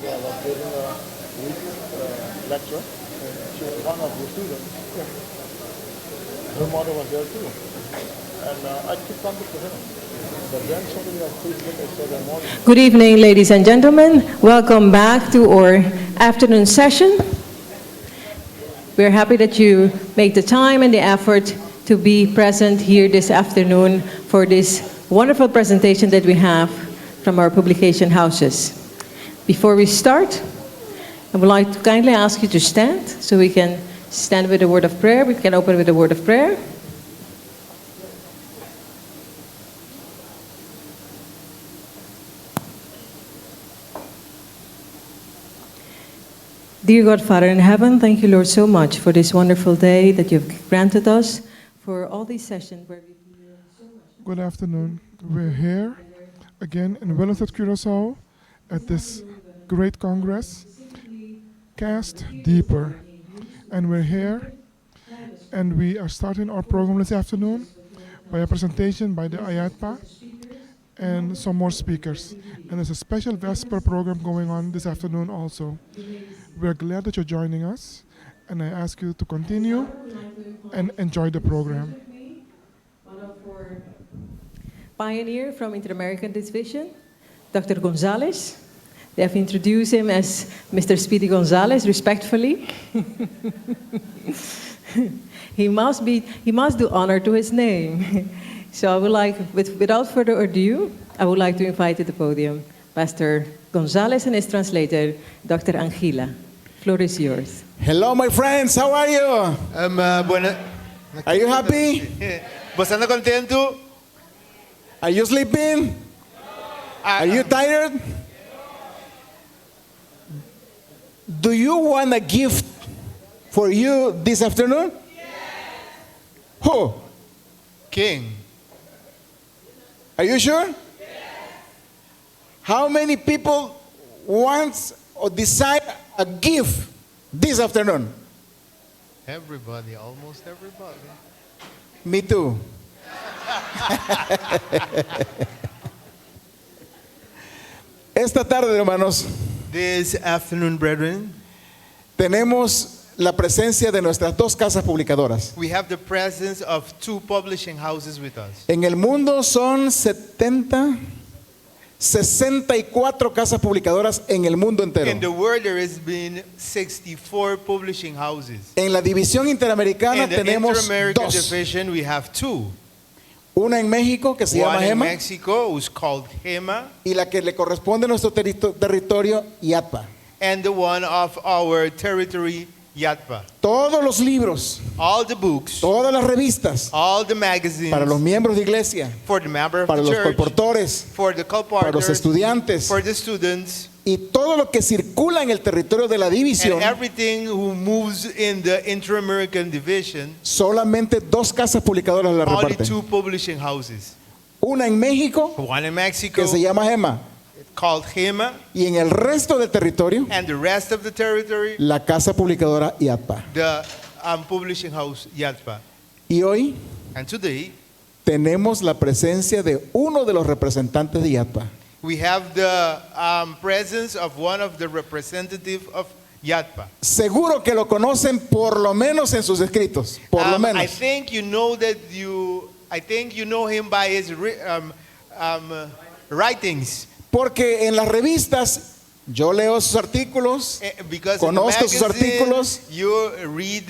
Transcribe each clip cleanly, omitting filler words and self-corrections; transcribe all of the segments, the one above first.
Yeah, I was giving a week lecture. She was one of the students. Her mother was there too. And I keep contact with her. But then suddenly on Facebook I saw their mother. Good evening, ladies and gentlemen. Welcome back to our afternoon session. We're happy that you make the time and the effort to be present here this afternoon for this wonderful presentation that we have from our publication houses. Before we start, I would like to kindly ask you to stand so we can stand with a word of prayer. We can open with a word of prayer. Dear God, Father in heaven, thank you, Lord, so much for this wonderful day that you've granted us, for all these sessions where we can learn so much. Good afternoon. We're here again in Willemstad, Curaçao at this great congress, Cast Deeper. And we're here and we are starting our program this afternoon by a presentation by the IATPA and some more speakers. And there's a special Vesper program going on this afternoon also. We're glad that you're joining us, and I ask you to continue and enjoy the program. One of our pioneer from Inter-American Division, Dr. Gonzalez. They have introduced him as Mr. Speedy Gonzalez, respectfully. He must do honor to his name. So I would like, without further ado, I would like to invite to the podium Pastor Gonzalez and his translator, Dr. Angela. Floor is yours. Hello, my friends. How are you? Are you happy? Bastante contento. Are you sleeping? Are you tired? Do you want a gift for you this afternoon? Who? King. Are you sure? How many people wants or decide a gift this afternoon? Everybody, almost everybody. Me too. Esta tarde, hermanos, This afternoon, brethren, tenemos la presencia de nuestras dos casas publicadoras. we have the presence of two publishing houses with us. En el mundo son 64 casas publicadoras en el mundo entero. In the world, there has been 64 publishing houses. En la división interamericana In the tenemos Inter-American dos. division, we have two. Una en México que se llama One in GEMA Mexico, who's called HEMA, y la que le corresponde a nuestro territorio, IATPA. and the one of our territory, Yatpa. Todos los libros, All the books, todas las revistas all the magazines, para los miembros de iglesia, for the member of para the los church, colportores, for the para los co-partners, estudiantes for the students, y todo lo que circula en el territorio de la división. and everything who moves in the Inter-American division. Solamente dos casas publicadoras la Only reparten. two publishing houses. Una en México One in Mexico, que se llama GEMA called HEMA, y en el resto del territorio and the rest of the territory, la casa publicadora IATPA. the publishing house, Yatpa. Y hoy And today, tenemos la presencia de uno de los representantes de IATPA. we have the presence of one of the representative of Yatpa. Seguro que lo conocen por lo menos en sus escritos, por lo I menos. think you know him by his writings. Porque en las revistas yo leo sus artículos Because in the Conozco sus magazine, artículos. you read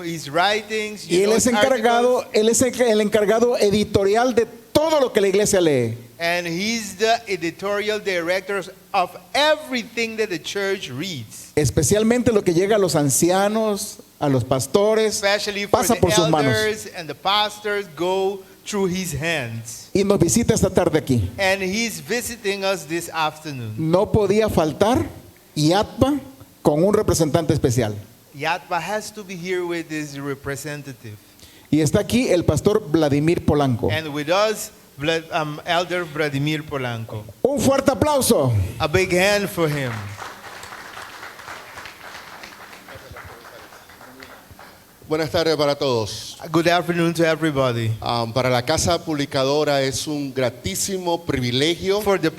his writings. y You él know es his encargado, articles, él es el encargado editorial de todo lo que la iglesia lee. and he's the editorial director of everything that the church reads, Especialmente lo que llega a los ancianos, a los pastores, especially for pasa the por sus manos. elders and the pastors go through his hands. Y nos visita esta tarde aquí. And he's visiting us this afternoon. No podía faltar IATPA con un representante especial. Yatpa has to be here with his representative. Y está aquí el pastor Vladimir Polanco. And with us, Elder Vladimir Polanco. Un fuerte aplauso. A big hand for him. Buenas tardes para todos. Good afternoon to everybody. Para la Casa Publicadora es un gratísimo privilegio For the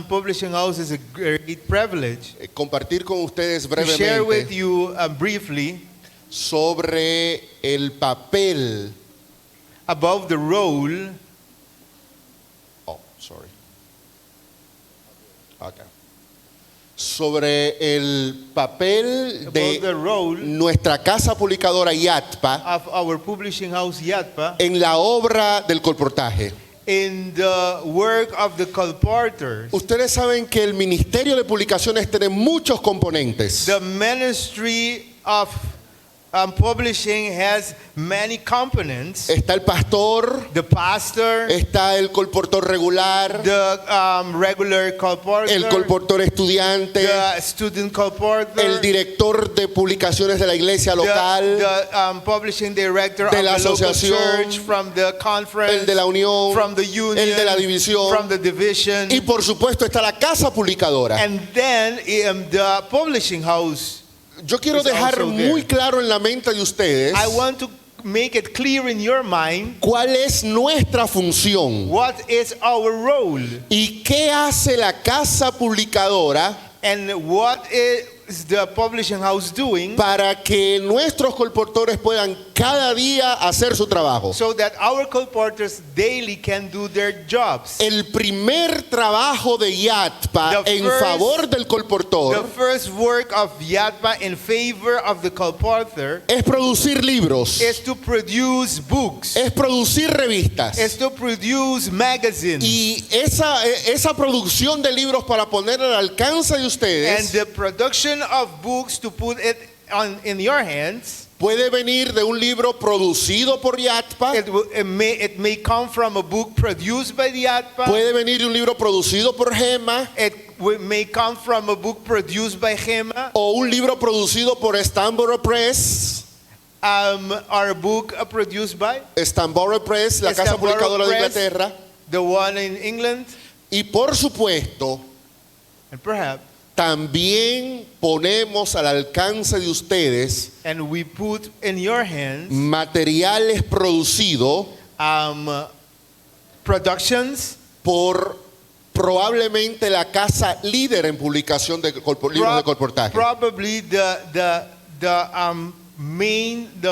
publishing house is a great privilege compartir con ustedes to share with brevemente you briefly sobre el papel. about the role Oh, sorry. Okay. Sobre el papel about the de role nuestra Casa Publicadora YATPA of our publishing house Yatpa en la obra del colportaje. in the work of the colporters. Ustedes saben que el Ministerio de Publicaciones tiene muchos componentes. The ministry of publishing has many components. Está el pastor, The pastor, está el colportor regular, the regular colporter, el colportor estudiante, the student colporter, el director de publicaciones de la iglesia local, the publishing director de of la the local asociación, church, from the conference, el de la unión, from the union, el de la división, from the division, y por supuesto está la Casa Publicadora. and then the publishing house. Yo quiero is dejar also there. muy claro en la mente de ustedes I want to make it clear in your mind cuál es nuestra función what is our role y qué hace la Casa Publicadora and what is the publishing house doing para que nuestros colportores puedan cada día hacer su trabajo. so that our colporters daily can do their jobs. El primer trabajo de YATPA The en first- favor del The colportor first work of Yatpa in favor of the colporter es producir libros, is to produce books, es producir revistas. is to produce magazines. Y esa producción de libros para poner al alcance de And ustedes the production of books to put it in your hands, puede venir de un libro producido por YATPA, it may come from a book produced by the Yatpa. puede venir de un libro producido por GEMA May come from a book produced by Gema, o un libro producido por Stamborough Press. or a book produced by Stamborough Press, la casa Stamborough publicadora de Press. Inglaterra. the one in England, Y por supuesto, and perhaps, también ponemos al alcance de ustedes and we put in your hands materiales producidos productions por probablemente la casa líder en publicación de libros de colportaje. probably the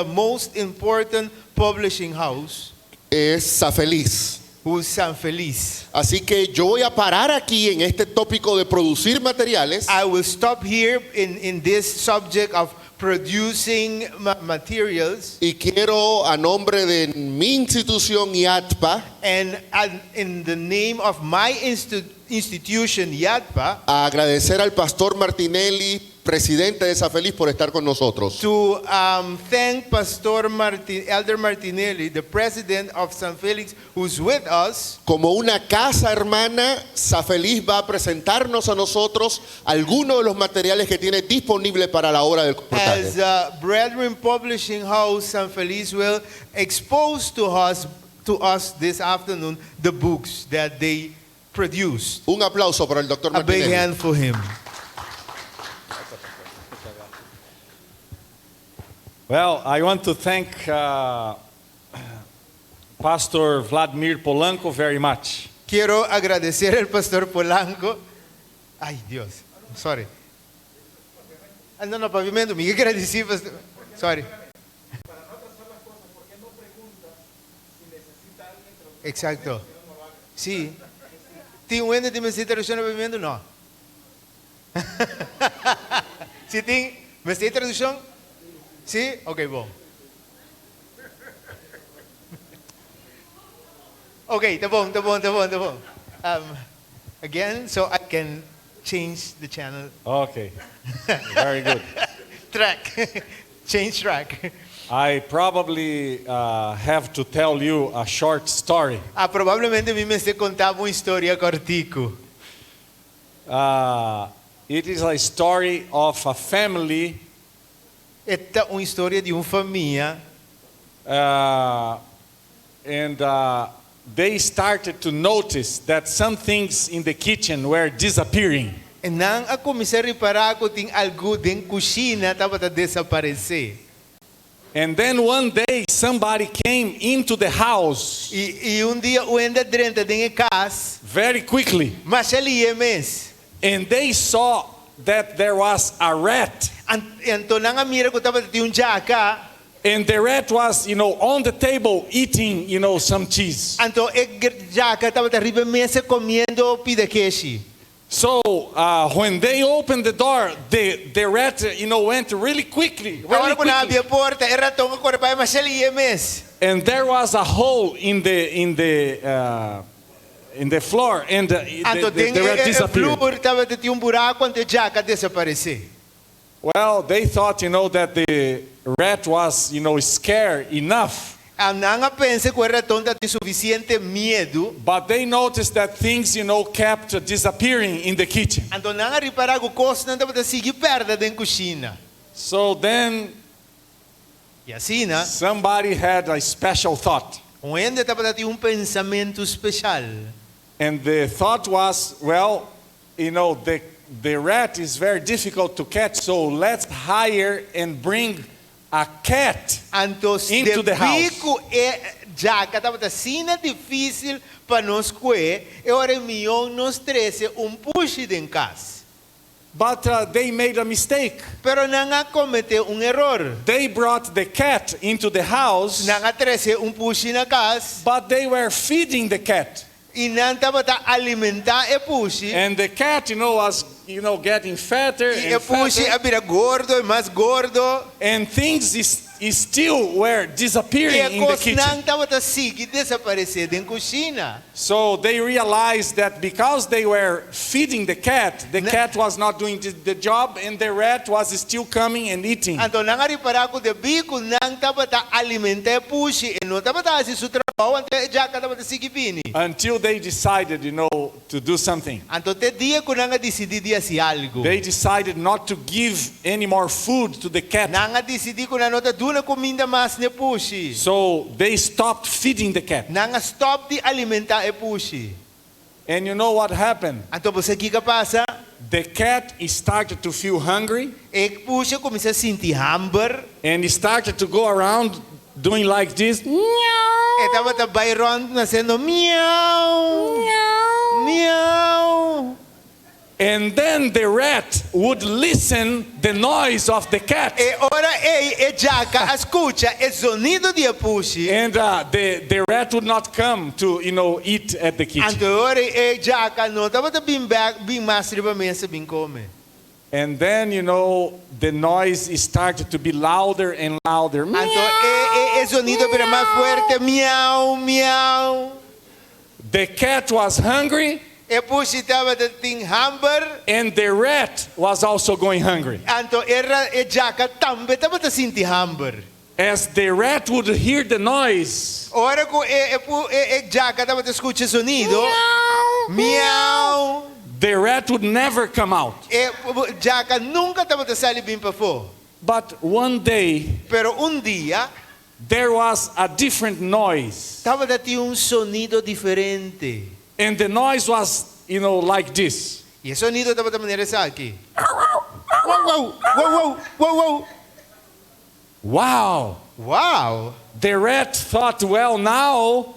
most important publishing house, Es Safeliz. who's San Feliz. Así que yo voy a parar aquí en este tópico de producir materiales I will stop here in this subject of producing materials, y quiero a nombre de mi institución YATPA and in the name of my institution, Yatpa, agradecer al pastor Martinelli, presidente de Safeliz, por estar con nosotros. to thank Pastor Elder Martinelli, the president of San Felix, who's with us. Como una casa hermana, Safeliz va a presentarnos a nosotros algunos de los materiales que tiene disponibles para la obra del colportaje. As Brethren Publishing House, San Feliz will expose to us this afternoon the books that they produced. Un aplauso para el doctor A big Martinelli. hand for him. Well, I want to thank Pastor Vladimir Polanco very much. Quiero agradecer al Pastor Polanco. Ay, Dios. Sorry. No, pavimento. Miguel agradeci, Pastor. Sorry. Exacto. Sí. Tem um ende de me tradução no pavimento? Não. Se tem me tradução? Sim? Ok, bom. Ok, tá bom. Again, so I can change the channel. Okay, very good. Track. Change track. I probably have to tell you a short story. Provavelmente me contava uma história cortico. It is a story of a family Esta uma história de uma família and they started to notice that some things in the kitchen were disappearing. e nang a começar a reparar que tem algo dentro da cozinha estava a desaparecer. And then one day somebody came into the house Y un día uenda dentro de casa, very quickly. mas ali é mes. And they saw that there was a rat. Então nanga mira que estava de jaca, And the rat was, on the table eating, some cheese. então jaca estava de riba mesa comendo pidaqueshi. So when they opened the door, the rat, went really quickly. Agora Really quando abre quickly. a porta, era tão que corre para mas ali é mes. And there was a hole in the floor, and Então the rat o disappeared. flor estava de buraco quando jaca desapareceu. Well, they thought, that the rat was, scared enough. A nanga pensa que o ratão tem suficiente medo. But they noticed that things, kept disappearing in the kitchen. Então nanga reparar que o costo não estava seguir perda dentro da cozinha. So then E assim, né? somebody had a special thought. Ainda estava tendo pensamento especial. And the thought was, well, the rat is very difficult to catch, so let's hire and bring a cat Então, into the house. bico já que estava assim difícil para nós coer, eu era melhor nós três push em casa. But they made a mistake. Pero não cometeu erro. They brought the cat into the house, Não três push na casa but they were feeding the cat. e não estava alimentar push. And the cat, was, getting fatter E and push fatter. a virar gordo e mais gordo. And things still were disappearing E a in the coisa kitchen. não estava assim que desaparecer dentro da cozinha. So they realized that because they were feeding the cat was not doing the job, and the rat was still coming and eating. Então não reparar que o bico não estava alimentar push e não estava fazendo seu trabalho, então já estava seguir vindo. Until they decided, to do something. Então te dia que não decidi de fazer algo. They decided not to give any more food to the cat. Não decidi que não está dando comida mais ne push. So they stopped feeding the cat. Não stop de alimentar e push. And you know what happened? Então você que passa? The cat started to feel hungry E push começa a sentir hamburger. and he started to go around doing like this. E estava a bairro nascendo miau. Miau. And then the rat would listen the noise of the cat. E ora e jaca escuta o sonido de push. And the rat would not come to, eat at the kitchen. Então ora e jaca não estava bem mais riba mesa bem come. And then, the noise started to be louder and louder. Então o sonido era mais forte, miau, miau. The cat was hungry, E push estava tem hamburger. and the rat was also going hungry. Então era e jaca também estava sentir hamburger. As the rat would hear the noise, Ora que jaca estava escutando o sonido, miau. the rat would never come out. E jaca nunca estava sair bem para fora. But one day, Pero dia there was a different noise. estava tinha sonido diferente. And the noise was, like this. E o sonido estava da maneira essa aqui. Uau, uau, uau, uau, uau. Wow. Uau. The rat thought, well, now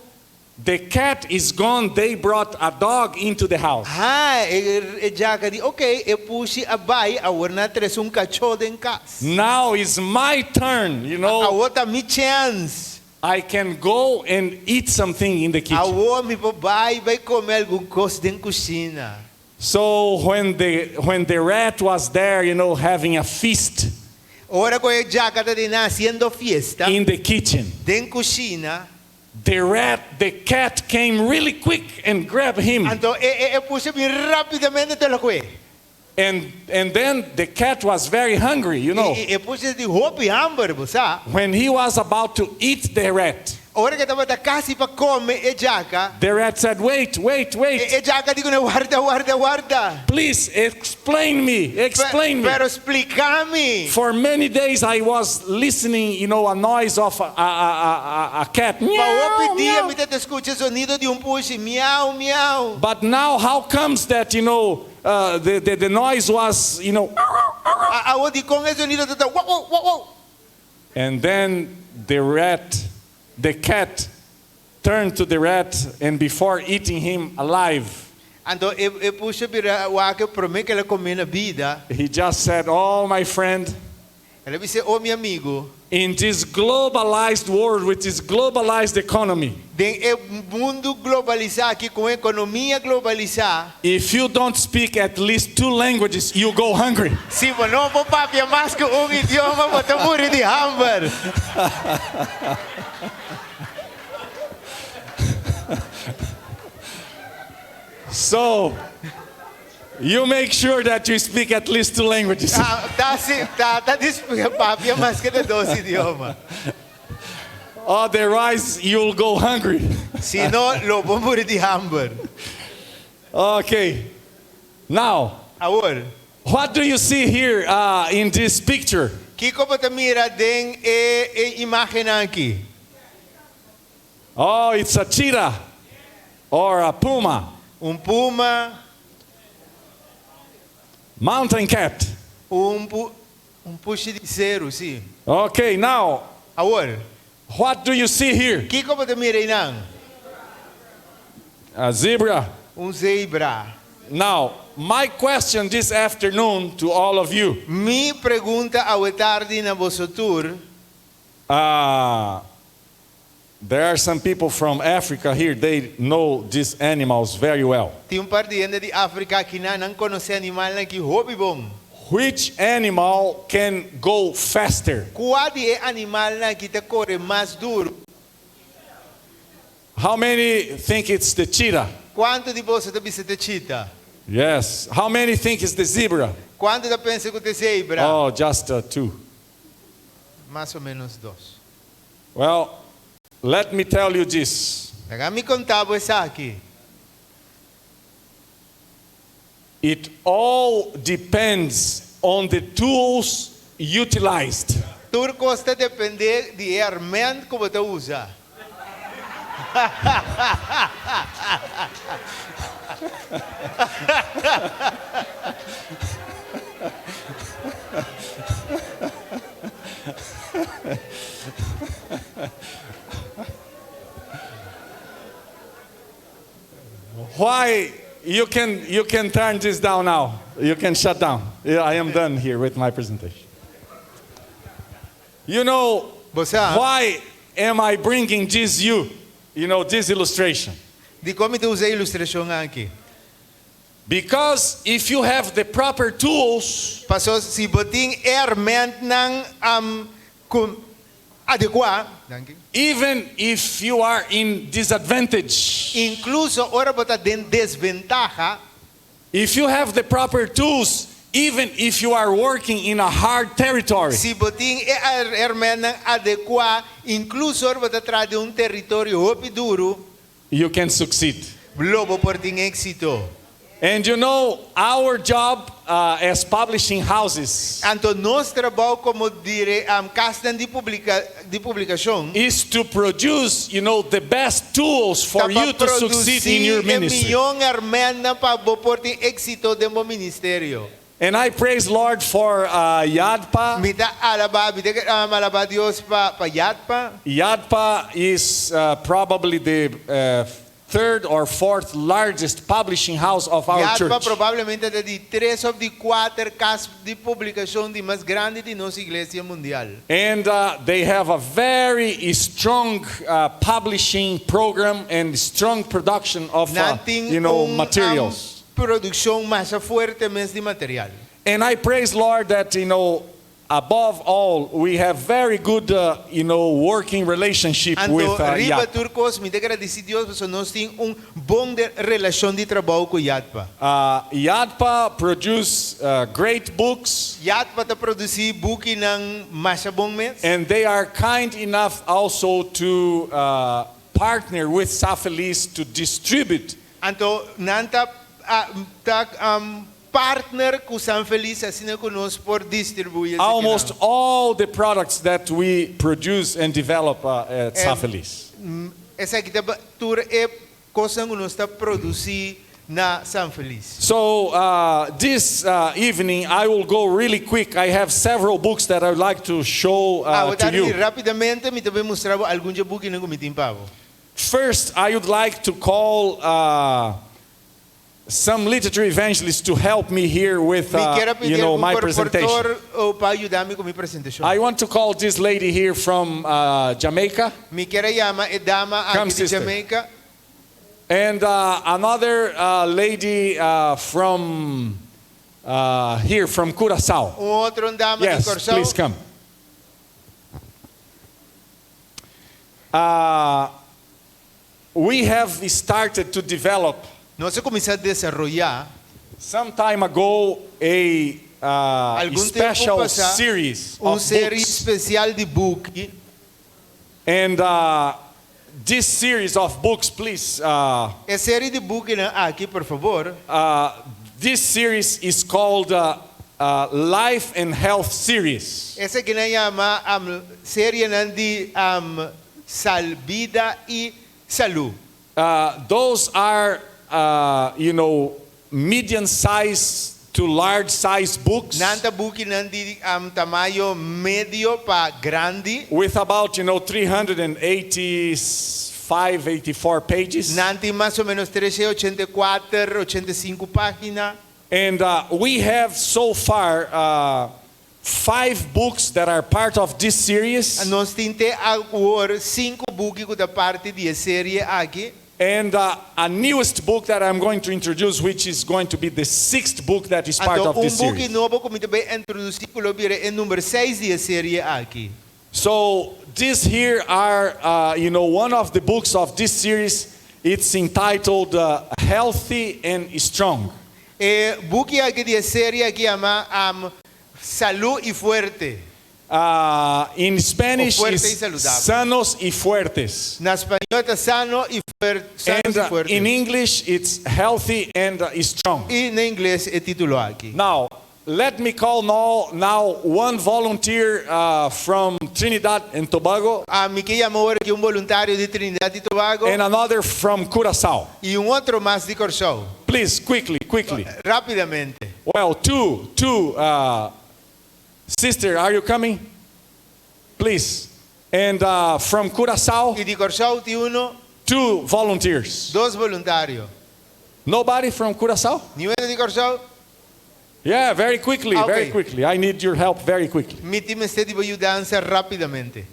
the cat is gone. They brought a dog into the house. E jaca di, ok, e puxi a bai, a orna tres cachorro em casa. Now is my turn, A outra mi chance. I can go and eat something in the A kitchen. outra mi bai vai comer algum coisa dentro cozinha. So when the rat was there, having a feast Ora que a jaca está haciendo fiesta in the kitchen, dentro cozinha. the cat came really quick and grabbed him. Então puxa bem rapidamente te lo que. And then the cat was very hungry, E puxa de roupa e hamburger, você. When he was about to eat the rat, Ora que estava da casa para comer e jaca. the rat said, wait. E jaca digo, guarda. Please explain me. Pero explícame. For many days I was listening, a noise of a cat. Pa outro dia me te escuta o sonido de push, miau, miau. But now how comes that, the noise was, Aonde com o sonido de uau, uau, uau. And then the cat turned to the rat, and before eating him alive, Anto puxa bira wake prome que ela come na vida. he just said, "Oh, my friend, Ela disse, "Oh, meu amigo, in this globalized world with this globalized economy, den mundo globalizado aqui com economia globalizada, if you don't speak at least 2 languages, you go hungry." se você não for papia mais que idioma, você morre de hambre. So, you make sure that you speak at least 2 languages. Tá disponível papia mais que de 2 idiomas. Otherwise, you'll go hungry. Se não, lobo morre de hambre. Okay. Now, Agora, what do you see here in this picture? que como te mira den imagem aqui? Oh, it's a cheetah or a puma, Puma, mountain cat. puxa de zero, sim. Okay, now, Agora, what do you see here? que como te mira aí? A zebra. Zebra. Now, my question this afternoon to all of you. Mi pergunta à tarde na vosotros, There are some people from Africa here, they know these animals very well. tem par de gente de África que não conhece animal que hobby bom. Which animal can go faster? Qual é animal que te corre mais duro? How many think it's the cheetah? Quanto de você te visita cheetah? Yes. How many think it's the zebra? Quanto te pensa que te zebra? Oh, just 2. Mais ou menos 2. Well, let me tell you this. Me contava isso aqui. It all depends on the tools utilized. Tudo costa depender de herramienta que você usa. Why you can turn this down now. You can shut down. Yeah, I am done here with my presentation. You know why am I bringing this this illustration? De como te usei a ilustração aqui. Because if you have the proper tools, Passou se botin herramienta não adequada, even if you are in disadvantage, incluso ora botar den desventaja, if you have the proper tools, even if you are working in a hard territory, se botin herramienta adequada, incluso ora botar atrás de território hobby duro, you can succeed. lobo por ter êxito. And our job as publishing houses Então, nosso trabalho como casa de publicação is to produce, the best tools for you to succeed in your ministry. melhor herramienta para por ter êxito de meu ministério. And I praise Lord for Yadpa. Mita alaba Dios pa Yadpa. Yadpa is probably the 3rd or 4th largest publishing house of our Yadpa church. provavelmente é de 3 ou de 4 casas de publicação de mais grande de nossa igreja mundial. And they have a very strong publishing program and strong production of materials. Produção mais forte mesmo de material. And I praise Lord that above all we have very good working relationship with riba Yadpa. turcos, me agradeci Deus, porque nós temos bom relação de trabalho com Yadpa. Yadpa produce great books, Yadpa ta produzir book ng mais bom mês. and they are kind enough also to partner with Safelis to distribute Anto nanta partner com San Feliz assim conosco por distribuir almost all the products that we produce and develop at Safelis. essa aqui tour é coisa que nós está produzir na San Feliz. So this evening I will go really quick. I have several books that I would like to show to Tari you. rapidamente mi tabi mostravo alguns buki na gumitin pavo. First, I would like to call some literature evangelists to help me here with Mi quiero pedir my presentation. o para ayudarme con mi presentación. I want to call this lady here from Jamaica. Mi quiero llama dama Come, aquí de sister. Jamaica. And another lady from here, from Curaçao. Otro dama de Yes, Corsao. please come. We have started to develop Nós começamos a desarrollar some time ago a Algum special tempo passado, series of série books. especial de book. And this series of books, please, É série de book na aqui, por favor. this series is called Life and Health Series. Essa que na chama série de Vida e Saúde. Those are, medium-sized to large-sized books Nanta book de tamanho médio para grande. with about, 385, 84 pages. Nanti mais ou menos 384, 85 páginas. And we have so far 5 books that are part of this series. Nós temos agora 5 books da parte de série aqui. And a newest book that I'm going to introduce, which is going to be the 6th book that is part of this book series. novo como também introduzir é número 6 de série aqui. So these here are, one of the books of this series. It's entitled Healthy and Strong. Book aqui de série aqui chama Salud y Fuerte. In Spanish, Fuerte is y saludable. Sanos y Fuertes. Na espanhol está sano y fuerte. And in English, it's Healthy and Strong. E na inglês é título aqui. Now, let me call now one volunteer from Trinidad and Tobago Me que chamou agora aqui voluntário de Trinidad e Tobago and another from Curaçao. e outro mais de Corsao. Please, quickly. Rapidamente. Well, two. Sister, are you coming? Please. And from Curaçao, E de Corsao tem 2 volunteers. 2 voluntários. Nobody from Curaçao? Nenhum de Corsao? Yeah, very quickly. Okay. I need your help very quickly. Mi time está de ajudança rapidamente.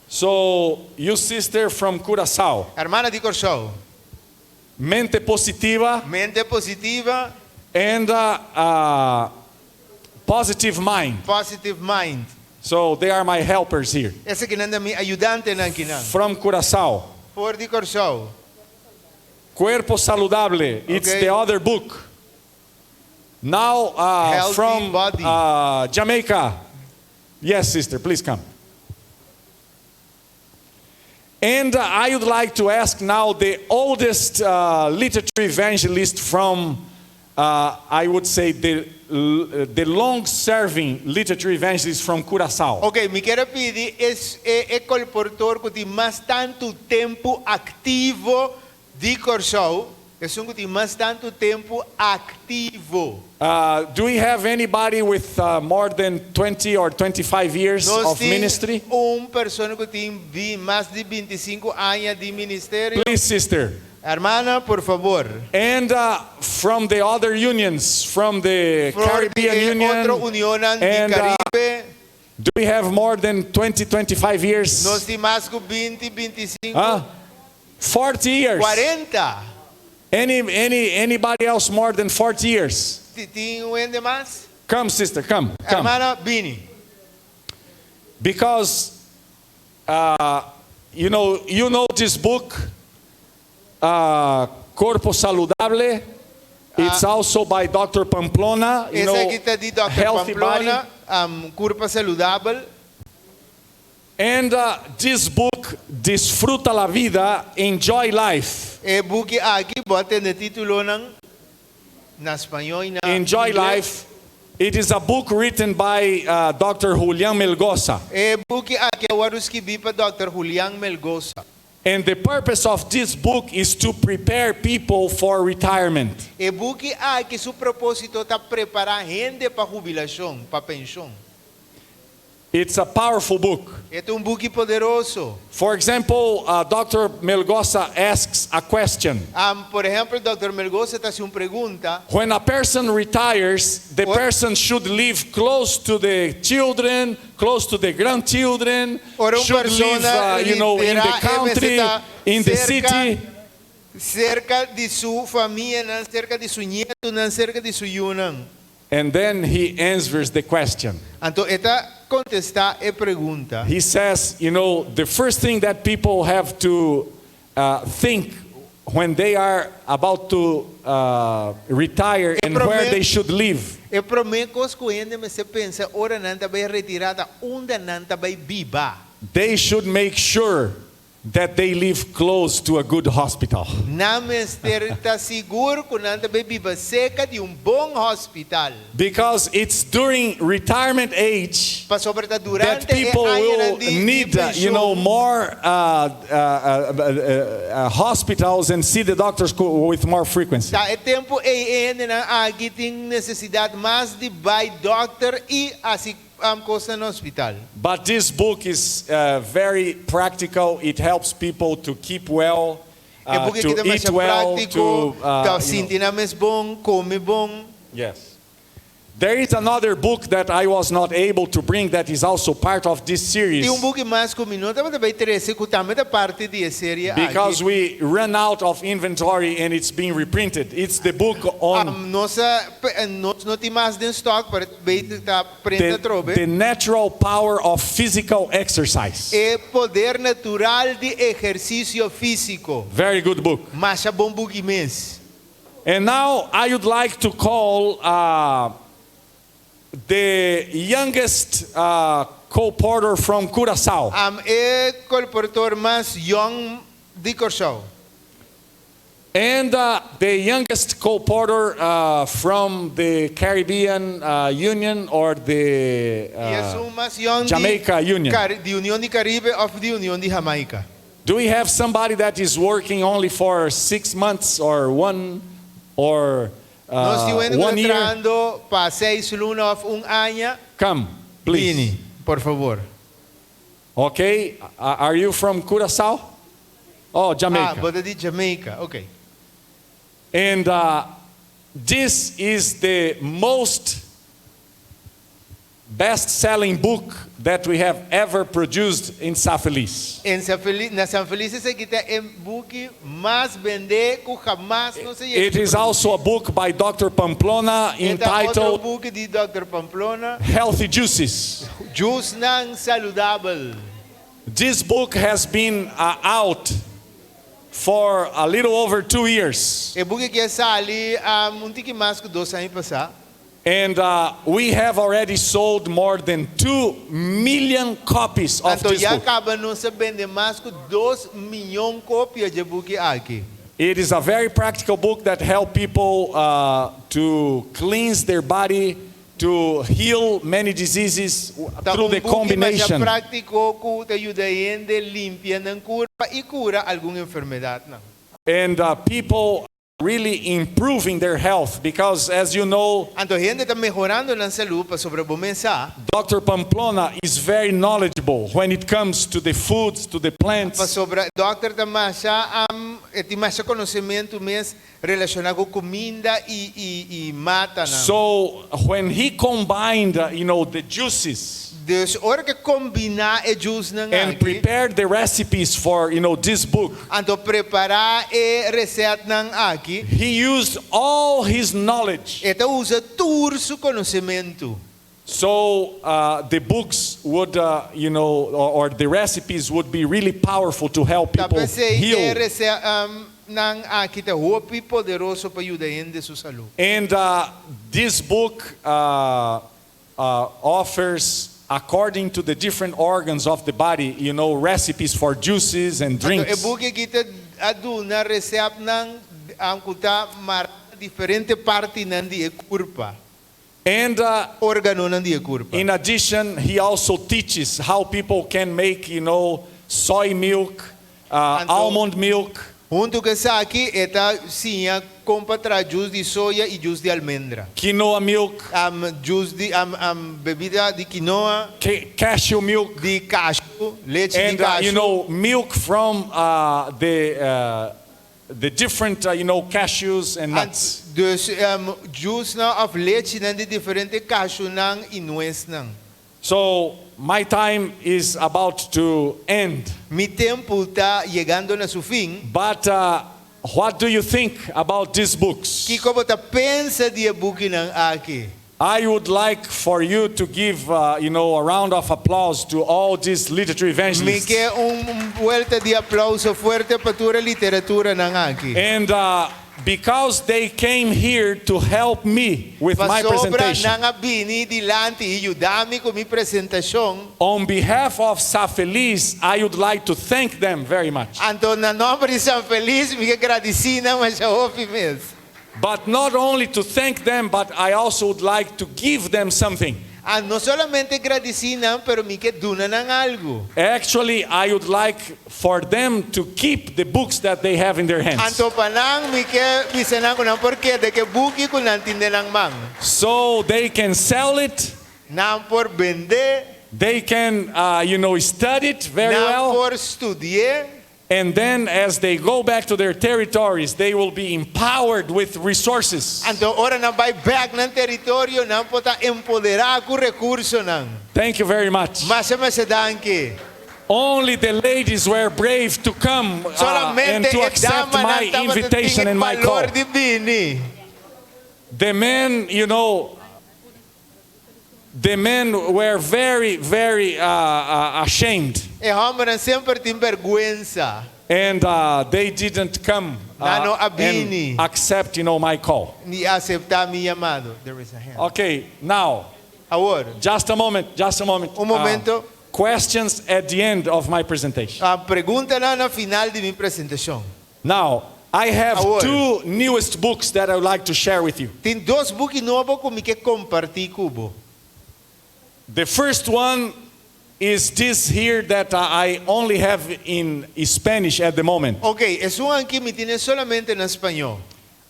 So, you sister from Curaçao, Hermana de Corsao, mente positiva mente positiva, and positive mind. positive mind. So, they are my helpers here. Essa que nanda mi ajudante na kinan. From Curaçao, For de Corsao. Cuerpo Saludable. It's Okay. the other book. Now, Healthy from body. Jamaica. Yes, sister, please come. And I would like to ask now the oldest literature evangelist from, I would say, the long-serving literature evangelist from Curaçao. Ok, me quero pedir é colportor que tem mais tanto tempo ativo de Corsao. É um que tem mais tanto tempo ativo. Do we have anybody with more than 20 or 25 years of ministry? Pessoa que tem mais de 25 anos de ministério. Please, sister. Hermana, por favor. And from the other unions, from the Caribbean Outra Union, união de and, Caribe. do we have more than 20, 25 years? Nós temos mais que 20, 25, 40 years. 40. Anybody else more than 40 years? Tem de mais? Come, sister, come. Hermana, Bini. Because you know this book, Corpo Saludable. It's also by Dr. Pamplona. You Essa know, aqui está de Dr. healthy Pamplona, body. Corpo Saludável. And this book, Disfruta la Vida, Enjoy Life. É book aqui, bota no título na espanhol e na Enjoy inglês. Life. It is a book written by Dr. Julian Melgoza. É book aqui, eu escrevi para Dr. Julian Melgoza. And the purpose of this book is to prepare people for retirement. E buki que su propósito ta preparar gente para jubilación, para pensión. It's a powerful book. Este es un buki poderoso. For example, Dr. Melgoza asks a question. Por ejemplo, el Dr. Melgoza te hace una pregunta. When a person retires, the person should live close to the children, close to the grandchildren, Ora una should live, persona in the country, in the city. Cerca de su familia, não cerca de su nieto, não cerca de su yunang. And then he answers the question. Então, esta contesta a pergunta. He says, the first thing that people have to think when they are about to retire and where they should live. E promekos ko yende me se pensa ora nanta bay retirada unda nanta bay biba. They should make sure that they live close to a good hospital. Na mester ta seguro ko nanta bay biba seca de bom hospital. Because it's during retirement age Pa sobre ta that durante people will de need, pensión. more hospitals and see the doctors with more frequency. Ta e tempo ene na agiting necesidad mais de bay doctor e assim costa no hospital. But this book is very practical. It helps people to keep well, E porque to kita mas eat well, prático, ta to sinti na mes bom, come bom. yes. There is another book that I was not able to bring that is also part of this series Tem book mais com minuto, mas também interessa que também da parte de série because we ran out of inventory and it's being reprinted. It's the book on nós não tem mais de stock para bem tá prenda the trobe. natural power of physical exercise. É poder natural de exercício físico. Very good book. Mas é bom book mês. And now I would like to call the youngest co-porter from Curaçao. É colportor mais young de Curaçao. And the youngest co-porter from the Caribbean Union or the E é mais young Jamaica Union. de União de Caribe ou de União de Jamaica. Do we have somebody that is working only for 6 months or one or Nós estivemos 1 year? entrando para 6 lunas ou ano. Come, please. Vini, por favor. Okay, are you from Curaçao? Oh, Jamaica. Boda de Jamaica, ok. And this is the most best-selling book that we have ever produced in São Feliz. Na São Feliz se kita book mais vende que jamás não se It is also a book by Dr. Pamplona outro entitled book de Dr. Pamplona, Healthy Juices. Jus nang saludável. This book has been out for a little over 2 years. E book que sali um tiki mais que 2 anos passar. And we have already sold more than 2 million copies of Então this já book. acaba não se vende mais que 2 milhões cópias de book aqui. It is a very practical book that help people to cleanse their body, to heal many diseases through the combination. prático que te ajuda a gente limpia não cura e cura alguma enfermidade não. And people really improving their health because, as you know, Então a gente está melhorando na saúde para sobre bom mensagem. Dr. Pamplona is very knowledgeable when it comes to the foods, to the Para plants. sobre Dr. Tamasha tem mais conhecimento mesmo relacionado com comida e mata não. So when he combined, the juices Deus hora que combinar é jus não and aqui. prepared the recipes for, this book, Então preparar é receita não aqui. he used all his knowledge. Então usa todo seu conhecimento. So the books would, or the recipes would be really powerful to help people Tapos é heal. receita não aqui tá roupa poderoso para ajudar a gente sua saúde. And this book offers, according to the different organs of the body, recipes for juices and Então, é drinks. bom que kita aduna receita não kuta mar diferente parte não de corpo. And Órgano não de corpo. in addition, he also teaches how people can make, soy milk, almond milk, Junto com essa aqui, esta sim, compra juice de soja e juice de almendra. quinoa milk, Juice de bebida de quinoa, cashew milk, de cashew, leite de and cashew. milk from the different cashews and nuts. Dus juice na of leite na de diferente cashew nang e nuez nang. So my time is about to end. Mi tempo está llegando na su fin. But what do you think about these books? Que como ta pensa de book nang aqui? I would like for you to give, a round of applause to all these literature Me evangelists. quer vuelta de aplauso fuerte para tua literatura nang aqui. And because they came here to help me with my Pasobra presentation, nang bini dilante e ayudami com mi presentação. on behalf of Safeliz, I would like to thank them very much. Anto na nome de São Feliz, me agradecina mas a ofi mes. But not only to thank them, but I also would like to give them something. No solamente agradecina, pero me que duna nang algo. Actually, I would like for them to keep the books that they have in their hands. Anto panang me que bisanang ko nang porke de que buki ko nantinde nang mang. So they can sell it, Nang por vender, they can, study it very nang well. por estudiar. And then as they go back to their territories, they will be empowered with resources. Anto ora nang bay back ng teritoryo nang pota empoderar ko recurso nang. Thank you very much. Masadanki. Only the ladies were brave to come and Solamente to accept my invitation and my call. valor di bini. The men were very, very ashamed. E homem sempre tem vergüenza. And they didn't come Nano and abini. accept, my call. Ni aceptar mi llamado. There is a hand. Okay, now, Agora, just a moment. un momento. Questions at the end of my presentation. A pergunta na final de mi presentação. Now, I have Agora. two newest books that I would like to share with you. Tem dois books novos com que compartilhar cubo. The first one is this here that I only have in Spanish at the moment. Ok, es un que me tiene solamente en español.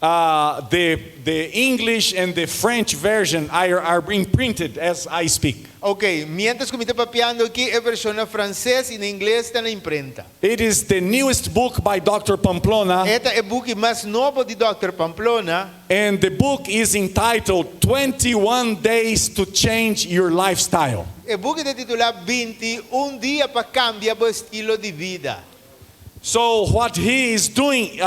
The English and the French version are being printed as I speak. Ok, mientras que me está papeando aquí, es versión en francés y en inglés está en la imprenta. It is the newest book by Dr. Pamplona, Este es el book más nuevo de Dr. Pamplona. and the book is entitled 21 Days to Change Your Lifestyle. El book está titulado 21 días para cambiar tu estilo de vida. So what he is doing,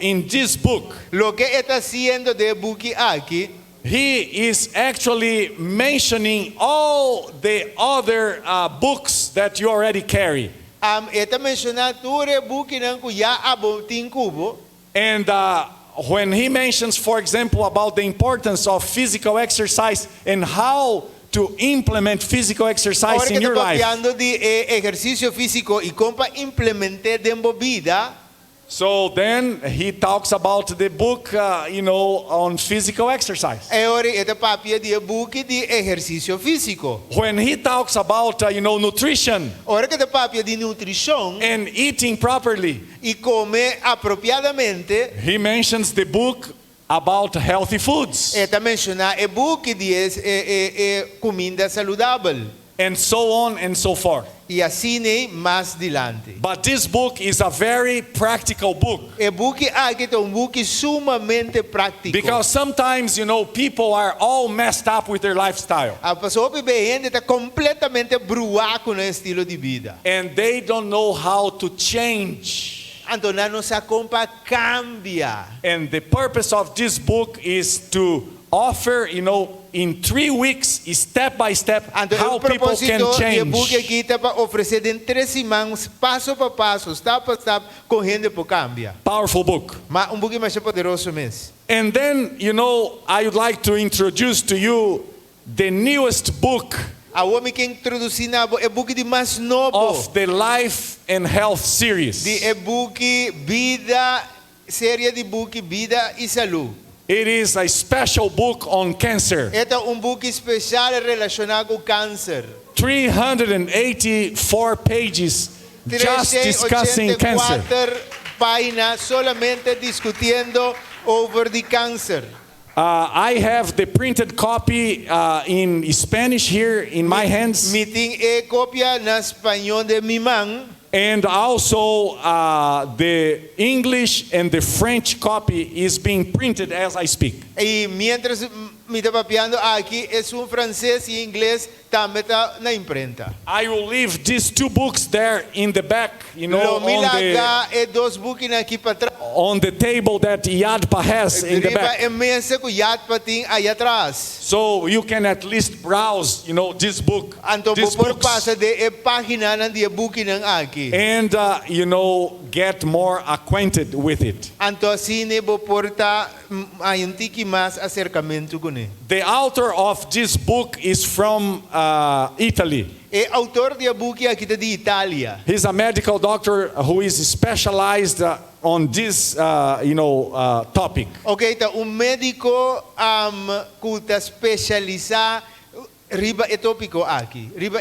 in this book, Lo que está haciendo de book aquí, he is actually mentioning all the other books that you already carry. está mencionando todo el book que ya abotin cubo. And when he mentions, for example, about the importance of physical exercise and how to implement physical exercise Ahora que in your está life. papeando de ejercicio físico y como implementar dentro vida. So then he talks about the book, on physical exercise. Ahora está papeando de book de ejercicio físico. When he talks about, nutrition Ahora que está papeando de nutrición and eating properly, y comer apropiadamente, he mentions the book about healthy foods está mencionando el book de comida saludable. and so on and so forth. Y así ne más adelante. But this book is a very practical book. El book aquí es un book sumamente práctico. Because sometimes, people are all messed up with their lifestyle. A pessoa que gente está completamente bruada com o estilo de vida. And they don't know how to change. Então nossa compa cambia. And the purpose of this book is to offer, in 3 weeks, step by step, Então how o people can propósito do book change. aqui está para oferecer em 3 semanas, passo a passo, step a step, correndo por cambia. Powerful book. Mas book mais poderoso mesmo. And then, I would like to introduce to you the newest book A homem que introduzir na book de mais novo. of the Life and Health series. De book vida, série de book vida e saúde. It is a special book on cancer. Este é book especial relacionado com câncer. 384 pages just discussing cancer. 384 páginas solamente discutiendo over the cancer. I have the printed copy in Spanish here in my hands, Meeting kopya na Espanyol de mi man. and also the English and the French copy is being printed as I speak. Y mientras me está papeando aquí, es un francés y inglés también está na imprenta. I will leave these two books there in the back, Lo mila acá es dos booking aquí para atrás. on the table that IADPA has in the Driba back. en mesa ko yat pating allá atrás. So you can at least browse, this book, Anto these por books, pasa de página ng dia booking ng aquí. and get more acquainted with it. Anto así bo porta ayon tiki mas acercamiento con él. The author of this book is from Italy. Autor dia booking aquí de Italia. He's a medical doctor who is specialized on this, topic. Okay, ta un médico kuta specializa riba tópico aquí, riba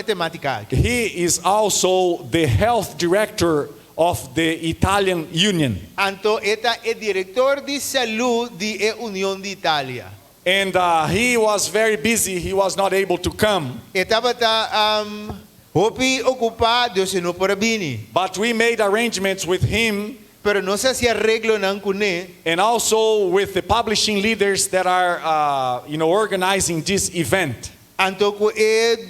temática aquí. He is also the health director of the Italian Union. Anto eta director de salud de Unión de Italia. And he was very busy. He was not able to come. Estaba ta hopi ocupado se no por bini, But we made arrangements with him pero no se hacía arreglo nan kuné. and also with the publishing leaders that are, organizing this event. Anto ko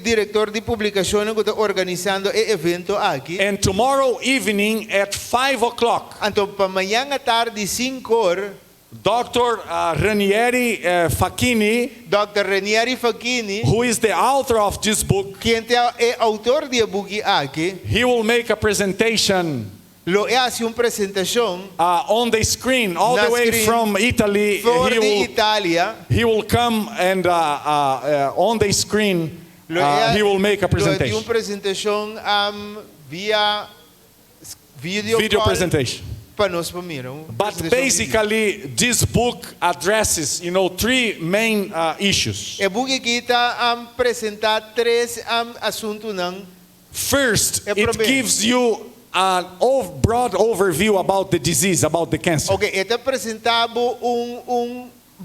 director de publicación ko está organizando evento aquí. And tomorrow evening at 5 o'clock, Anto pa mañana tarde 5 Dr. Ranieri Facchini, Dr. Ranieri Facchini, who is the author of this book, quien es autor de buki aquí, he will make a presentation lo hace una presentación on the screen all Na the way screen. from Italy. for de Italia. He will come and on the screen he will make a Lo de una presentation. presentación via video Video call presentation. para nos mirar. But basically, this book addresses, three main issues. E buki kita presentar tres asuntos ng First, É it problema. gives you a broad overview about the disease, about the cancer. okay, esta presentamos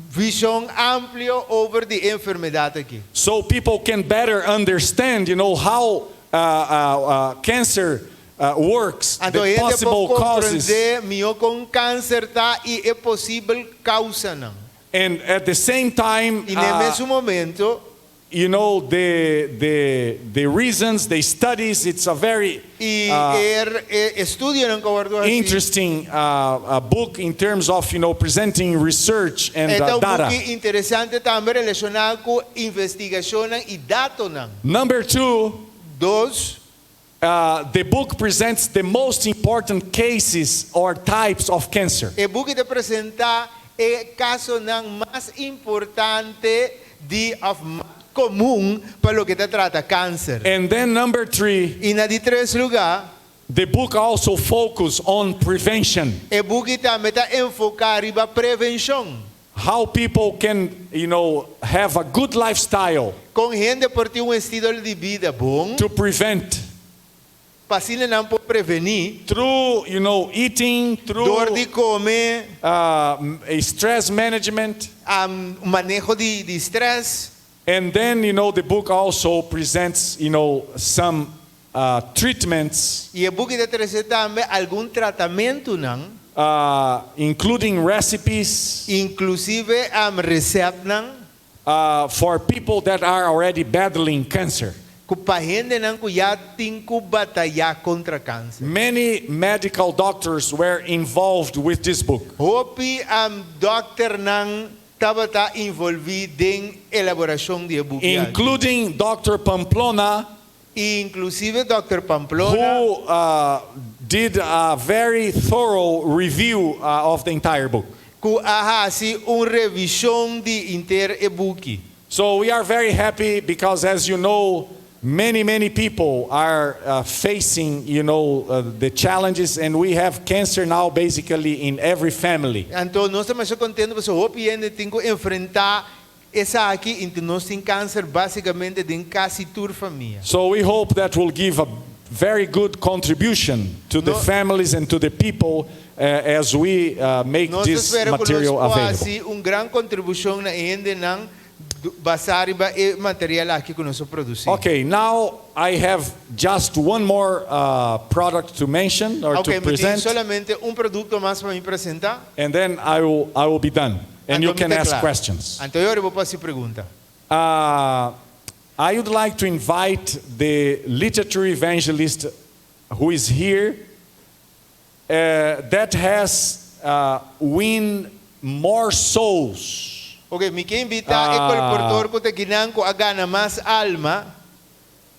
visión amplio over the enfermedad aquí. So people can better understand, how cancer works, Então, the gente possible pode causes, compreender mio com câncer tá e é possível causa não. and at the same time, E no mesmo momento, the reasons, the studies. It's a very estudio não guardo assim. interesting book in terms of presenting research and Então, data. muito interessante também relacionado com investigação e dados não. Number two, Dos, the book presents the most important cases or types of cancer. o book te apresenta o caso não mais importante de comum para lo que te trata câncer. And then number three, E na de três lugar, the book also focuses on prevention. o book também está enfocado em prevenção. How people can, have a good lifestyle Com gente por ter estilo de vida bom, to prevent pasina não pode prevenir, through, eating, dor through de comer, stress management. manejo de estresse. And then, the book also presents, some treatments, E o book te traz também algum tratamento não, including recipes inclusive receita não, for people that are already battling cancer. para gente não que já tem que batalhar contra câncer. Many medical doctors were involved with this book. Hope doctor não estava envolvido em elaboração de book, Including Dr. Pamplona, e inclusive Dr. Pamplona, who did a very thorough review of the entire book. que assim uma revisão de inteiro e-book. So we are very happy because, as you know, many people are facing, the challenges, and we have cancer now basically in every family. Então nós estamos contentes porque hope ainda tem que enfrentar essa aqui, então nós temos câncer basicamente em quase toda a família. So we hope that will give a very good contribution to the No- families and to the people as we make Nós this esperamos material available. quase gran contribuição na ende ng basariba e material aqui que nós produzimos. Okay, now I have just one more product to mention or Ok, to me tem present, solamente produto mais para me apresentar. and then I will be done. And you Então, can me ask declaro. questions. Então eu vou fazer pergunta. I would like to invite the literature evangelist who is here that has win more souls Ok, me quer invitar é colportor que te ginang ko agana mais alma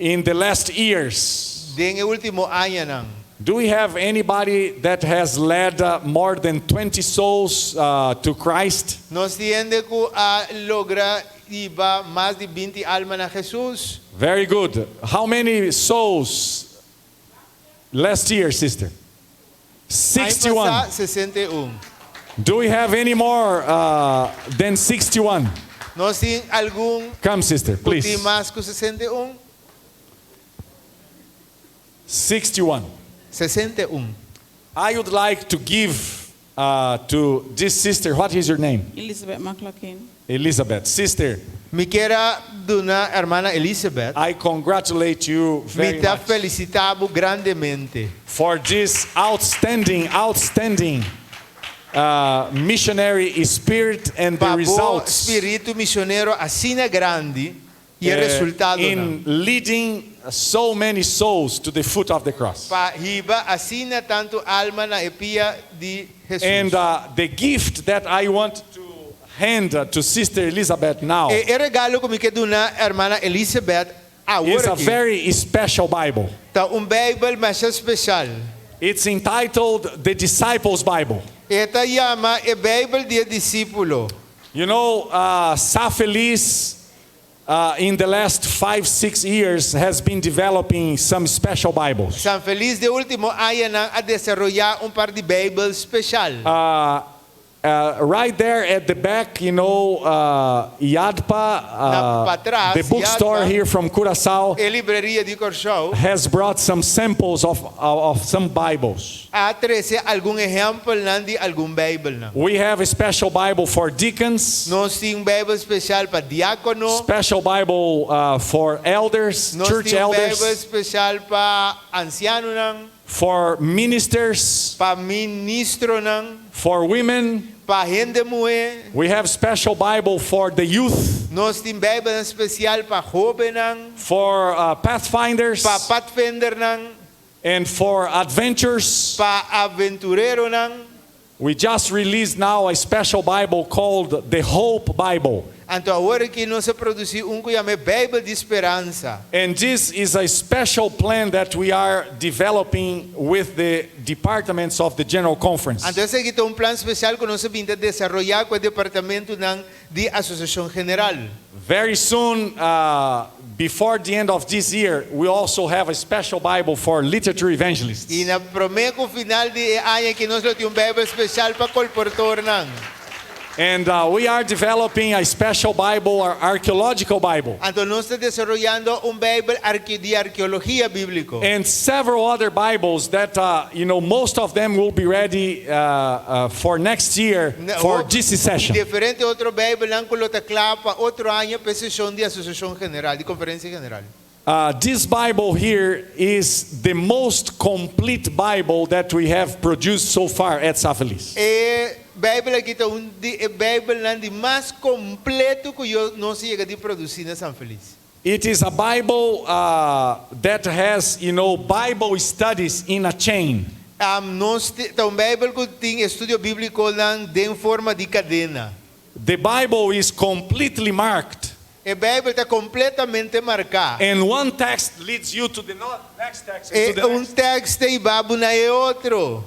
in the last years. den o último ano nang. Do we have anybody that has led more than 20 souls to Christ? Nós tiende ko logra iba mais de 20 alma na Jesus. Very good. How many souls last year, sister? Ay 61. pasa 61. Do we have any more than 61? Nós tem algum Come, sister, puti please. mais que 61? 61. 61. I would like to give to this sister, what is your name? Elizabeth McLaughlin. Elizabeth. Sister, Me quero dona hermana Elizabeth. I congratulate you very Me te much felicitavo grandemente for this outstanding missionary spirit and the para o results espírito missionário assim grande e o resultado in leading so many souls to the foot of the cross. para riba assim tanto alma na epia de Jesus. And the gift that I want to hand to Sister Elizabeth now E regalo que me quer dona hermana Elizabeth is agora a aqui very special Bible. tá Bible mais especial. It's entitled the Disciples Bible. Esta chama Bible de discípulo. You know, Safelis in the last 5-6 years has been developing some special Bibles. San Feliz de último año a desarrollar par de Bibles especial. Right there at the back, you know, Yadpa, Pa trás, the bookstore Yadpa. here from Curaçao, A livraria de Corchão has brought some samples of some Bibles. a trazer algum exemplo de algum Bible. We have a special Bible for deacons, Nós temos Bible especial para diácono. special Bible for elders, Nós church temos Bible elders, especial para anciano, for ministers, para ministro, for women. para gente mulher. We have special Bible for the youth, Nós temos Bible especial para jovem, for pathfinders, para pathfinder, and for adventures. para aventureiro. We just released now a special Bible called the Hope Bible. Então agora que nós produzimos que chama Bible de esperança. And this is a special plan that we are developing with the departments of the General Conference. Então esse aqui é plano especial que nós vamos desarrollar com o departamento de Associação General. Very soon, before the end of this year, we also have a special Bible for literature evangelists. E na prometo final de ano que nós temos Bible especial para colportor. And we are developing a special Bible, or archaeological Bible, Então nós estamos desarrollando Bible de arqueologia bíblica. and several other Bibles that, you know, most of them will be ready for next year for GC session. Diferente outro Bible não coloca claro para outro ano para sessão de Associação General, de Conferência General. This Bible here is the most complete Bible that we have produced so far at Safelis. E Bible aqui está Bible de mais completo que nós chega de produzir na São Feliz. It is a Bible that has, you know, Bible studies in a chain. Nós tem Bible que tem estudo bíblico em forma de cadena. The Bible is completely marked, A Bible está completamente marcada. and one text leads you to the next text. And E to the next. texto e babu na é outro.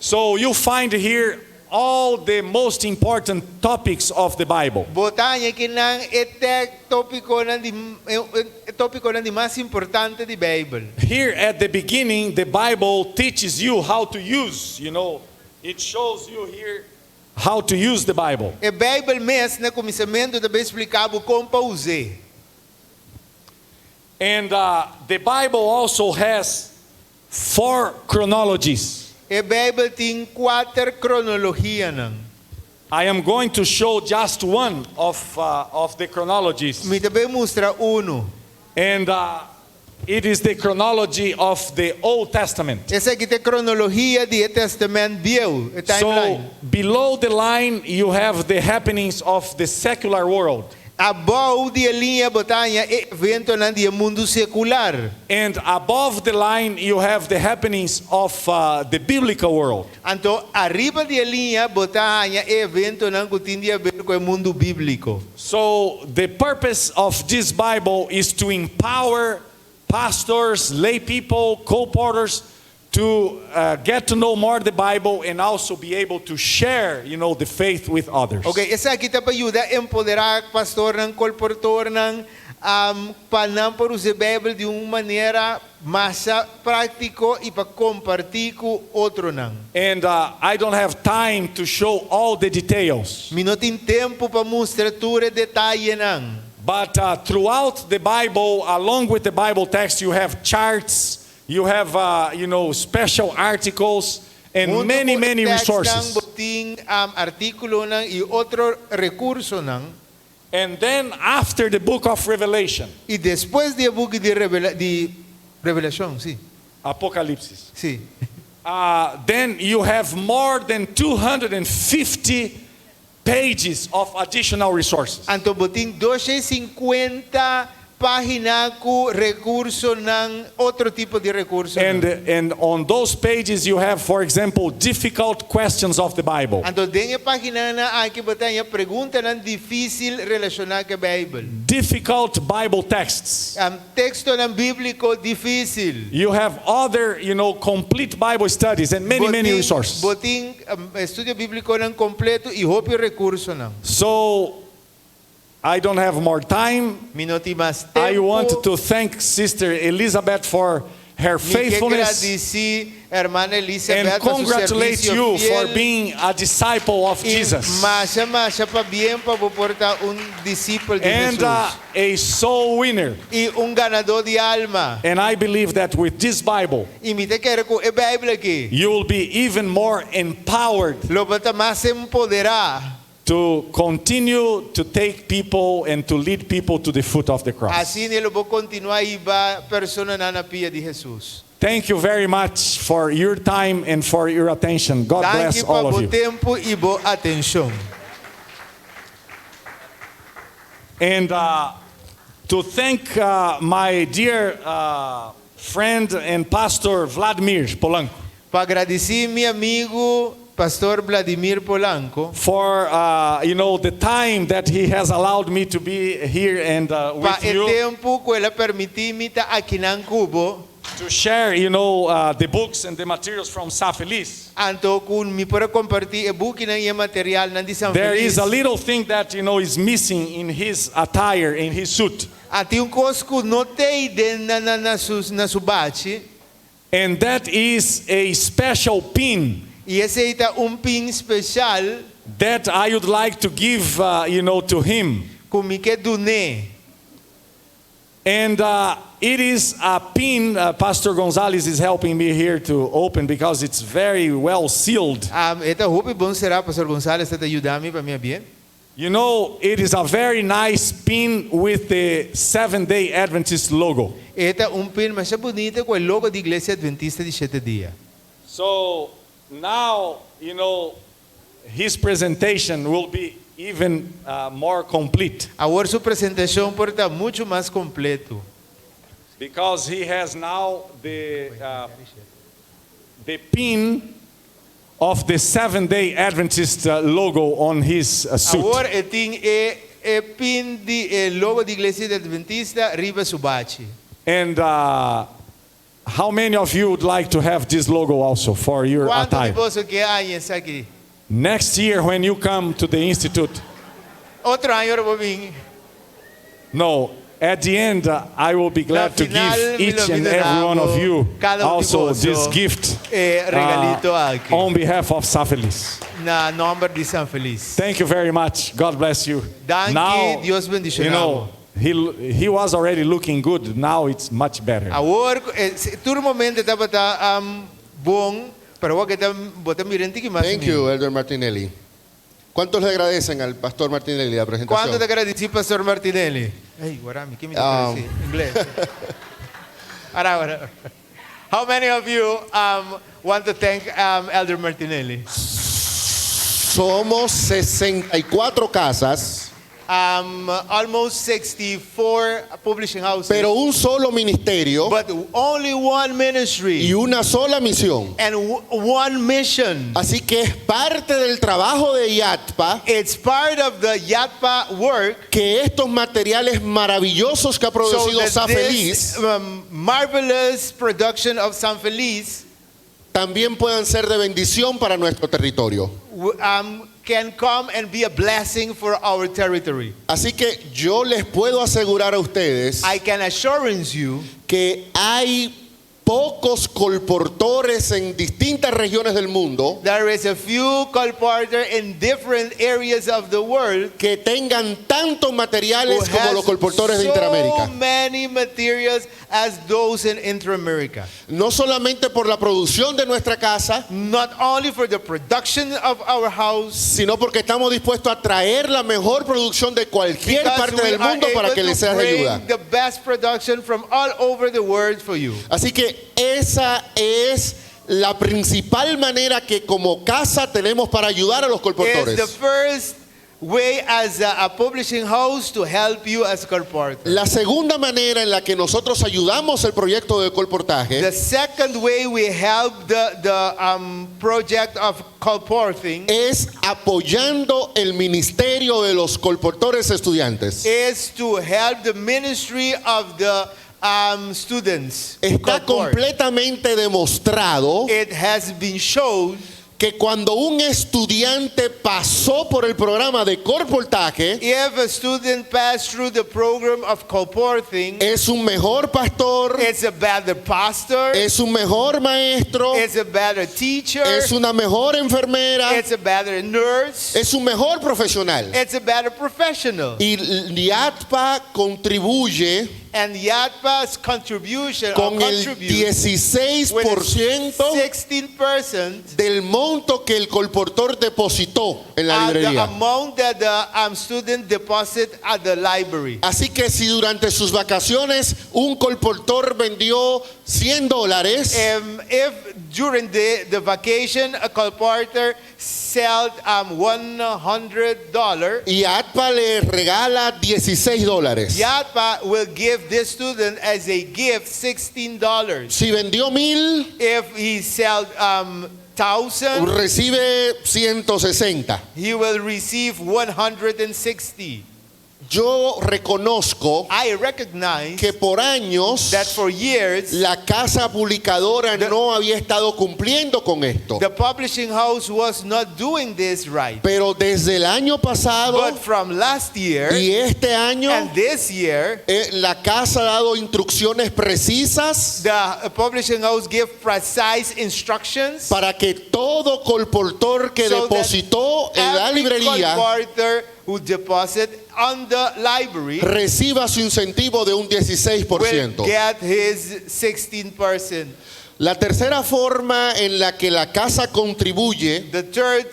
So you find here all the most important topics of the Bible. Botanya que não é tópico de mais importante de Bible. Here at the beginning, the Bible teaches you how to use, you know, it shows you here how to use the Bible. A Bible mesmo no começamento também explicava como usar. And the Bible also has 4 chronologies. A Bible tem 4 cronologia nang. I am going to show just one of the chronologies. Mi tabe mostra uno. And it is the chronology of the Old Testament. Essa aqui tem cronologia do Testamento Viejo, a So timeline. below the line you have the happenings of the secular world. Abaixo da linha botanha é evento na dia mundo secular. And above the line you have the happenings of the biblical world. Então, arriba da linha botanha é evento na que tem a ver com o mundo bíblico. So the purpose of this Bible is to empower pastors, lay people, co-porters to get to know more the Bible and also be able to share, the faith with others. Ok, essa aqui está para ajudar a empoderar o pastor, o colportor, para não por usar a Bíblia de uma maneira mais prática e para compartilhar com outro. And I don't have time to show all the details. Eu não tenho tempo para mostrar todo o detalhe. But throughout the Bible, along with the Bible text, you have charts, you have, special articles, and many resources. Tem artículo e outro recurso. And then after the book of Revelation, E depois do book de Revelação, sim. Apocalipsis, Sim. then you have more than 250 pages of additional resources. Então, tem 250 páginas com recurso, outro tipo de recurso. And on those pages you have, for example, difficult questions of the Bible. Então, dentro da página aqui botam a pergunta difícil relacionada com a Bíblia. Difficult Bible texts. Texto bíblico difícil. You have other, complete Bible studies and many resources. Botim estudo bíblico completo e outro recurso. So I don't have more time. Mi não tem mais tempo. I want to thank Sister Elizabeth for her faithfulness Hermana Elizabeth, and congratulate you for being a disciple of Jesus para bien para portar discípulo de and Jesus. a soul winner. E ganador de alma. And I believe that with this Bible E me te quero com a Bíblia aqui. you will be even more empowered Lo bota mais empoderar. to continue to take people and to lead people to the foot of the cross. Assim ele vai continuar e vai persona na pia de Jesus. Thank you very much for your time and for your attention. God bless Danke all para of o you. tempo e boa atenção. And to thank my dear friend and pastor Vladimir Polanco Para agradecer meu amigo Pastor Vladimir Polanco for the time that he has allowed me to be here and para with o you tempo que ele permitiu-me estar aqui em Cuba. to share the books and the materials from Sa Feliz. Então, com me para compartilhar o book e material de São There Feliz. is a little thing that is missing in his attire, in his suit, Tem coisa que não tem na sua bate. and that is a special pin E esse é pin especial that I would like to give to him. que me quer donar. And it is a pin, Pastor Gonzalez is helping me here to open because it's very well sealed. Esta roupa bom será, Pastor Gonzalez, está ajudando para mim bem. It is a very nice pin with the Seventh-day Adventist logo. Esta pin mais bonita com o logo da Igreja Adventista de 7 dias. So now, his presentation will be even more complete Agora sua apresentação pode estar muito mais completo. because he has now the pin of the Seventh-day Adventist logo on his suit. Agora ele tem pin de logo da Igreja Adventista riba sua bate. And how many of you would like to have this logo also for your Quanto de attire? você quer essa aqui? Next year when you come to the Institute, Outro ano eu vou vir. no, at the end I will be glad to final, give each me and lo every one of you cada de also vós, this gift regalito aqui. on behalf of Sa Feliz. Na nome de São Feliz. Thank you very much. God bless you. Danke, Now, Dios bendicionado. he was already looking good. Now it's much better. Awor, turmomente dapat buong, pero wag kita botam mirenti ki mas. Thank you, Elder Martinelli. ¿Cuántos le agradecen al pastor Martinelli la presentación? ¿Cuánto te agradeci, Pastor Martinelli? Ay, guarami, ¿qué me dice? Inglés. Ahora. How many of you want to thank Elder Martinelli? Somos 64 casas, Almost 64 publishing houses, pero un solo ministerio but only one ministry y una sola misión. and one mission. Así que es parte del trabajo de IATPA It's part of the YATPA work. que estos materiales maravillosos que ha producido that San this Feliz marvelous production of San Feliz también puedan ser de bendición para nuestro territorio. can come and be a blessing for our territory. Así que yo les puedo asegurar a ustedes I can assurance you que hay pocos colportores en distintas regiones del mundo there is a few colporters in different areas of the world que tengan tantos who materiales como has los colportores de so Interamérica. many materials as those in Interamerica. No solamente por la producción de nuestra casa, Not only for the production of our house, sino porque estamos dispuestos a traer la mejor producción de cualquier because parte we del are mundo para able que les to sea de bring ayuda. the best production from all over the world for you. Así que esa es la principal manera que como casa tenemos para ayudar a los It's the colportores. first way as a publishing house to help you as a colporter. La segunda manera en la que nosotros ayudamos el proyecto de colportaje The second way we help the project of colporting es apoyando el ministerio de los colportores estudiantes. is to help the ministry of the students. who Está colport. completamente demostrado It has been shown que cuando un estudiante pasó por el programa de colportaje, if a student passed through the program of colporting, es un mejor pastor, it's a better pastor, es un mejor maestro, it's a better teacher, es una mejor enfermera, it's a better nurse, es un mejor profesional. it's a better professional. Y LIATPA contribuye And YATPA's contribution con el contributes with 16% 16% del monto que el colportor depositó en la the librería. amount that the student deposit at the library. Así que si durante sus vacaciones un colportor vendió $100, If during the vacation a colporter sold $100, y ATPA le regala $16. YATPA will give this student as a gift $16. Si vendió 1,000, If he sold 1,000, recibe 160. he will receive 160. Yo reconozco I recognize que por años that for years la casa publicadora no había estado cumpliendo con esto. the publishing house was not doing this right. Pero desde el año pasado But from last year y este año, and this year, la casa ha dado instrucciones precisas the publishing house give precise instructions para que todo colportor que so that depositó en la every librería colporter who deposit on the library reciba su incentivo de un will 16%. get his 16%. La tercera forma en la que la casa contribuye The third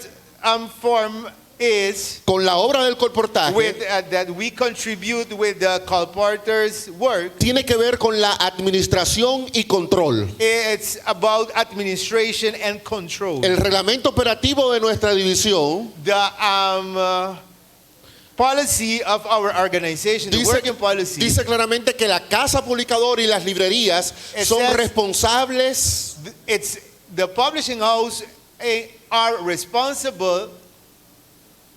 form is con la obra del colportaje with that we contribute with the colporter's work. tiene que ver con la administración y control. It's about administration and control. El reglamento operativo de nuestra división The policy of our organization, the working policy, dice claramente que la casa publicadora y las librerías It son says- responsables it's the publishing house are responsible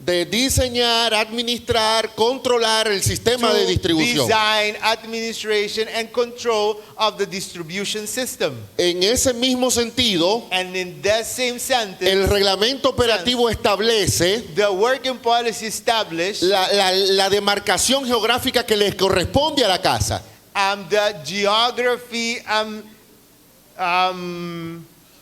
de diseñar, administrar, controlar el sistema de to distribución. design, administration, and control of the distribution system. En ese mismo sentido, And in that same sentence, el reglamento operativo establece the working policy established la demarcación geográfica que les corresponde a la casa. the geography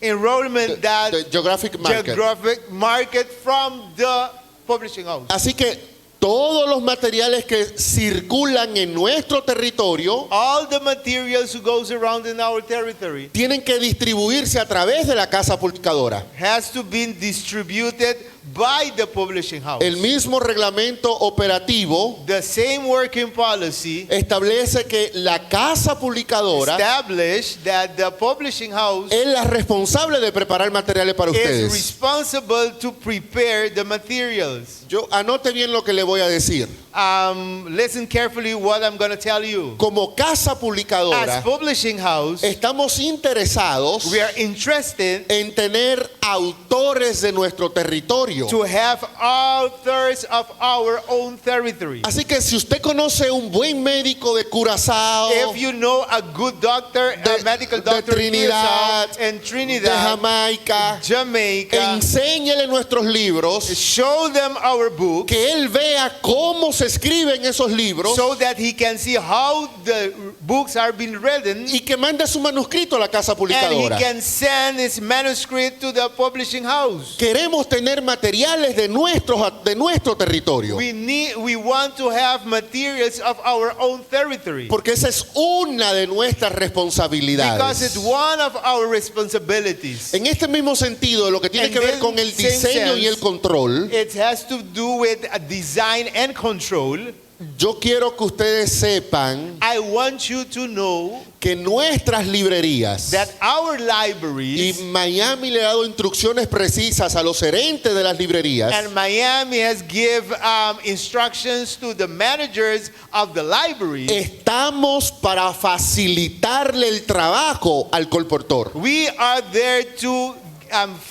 enrollment that The geographic market. geographic market from the publishing house. Así que todos los materiales que circulan en nuestro territorio all the materials who goes around in our territory tienen que distribuirse a través de la casa publicadora. has to be distributed by the publishing house. El mismo reglamento operativo The same working policy establece que la casa publicadora established that the publishing house es la responsable de preparar materiales para is ustedes. responsible to prepare the materials. Yo anote bien lo que le voy a decir. Listen carefully what I'm going to tell you. Como casa As publicadora, publishing house, estamos interesados we are interested en tener autores de nuestro territorio. to have authors of our own territory. Así que si usted conoce un buen médico de Curazao, If you know a good doctor, a medical doctor in Trinidad, Curacao and de Trinidad, Jamaica, Jamaica, enséñele nuestros libros, show them our book que él vea cómo se escriben esos libros so that he can see how the books are being written, y que mande su manuscrito a la casa and he publicadora. can send his manuscript to the publishing house. Queremos tener materiales de nuestro territorio, We want to have materials of our own territory porque esa es una de nuestras because responsabilidades. it's one of our responsibilities. En este mismo sentido, lo que tiene And que ver then con el same diseño y sense, el control, It has to do with a design and control. yo quiero que ustedes sepan I want you to know que nuestras librerías, that our y libraries, Miami le ha dado instrucciones precisas a los gerentes de las librerías, and Miami has give instructions to the managers of the libraries. estamos para facilitarle el trabajo al colportor. We are there to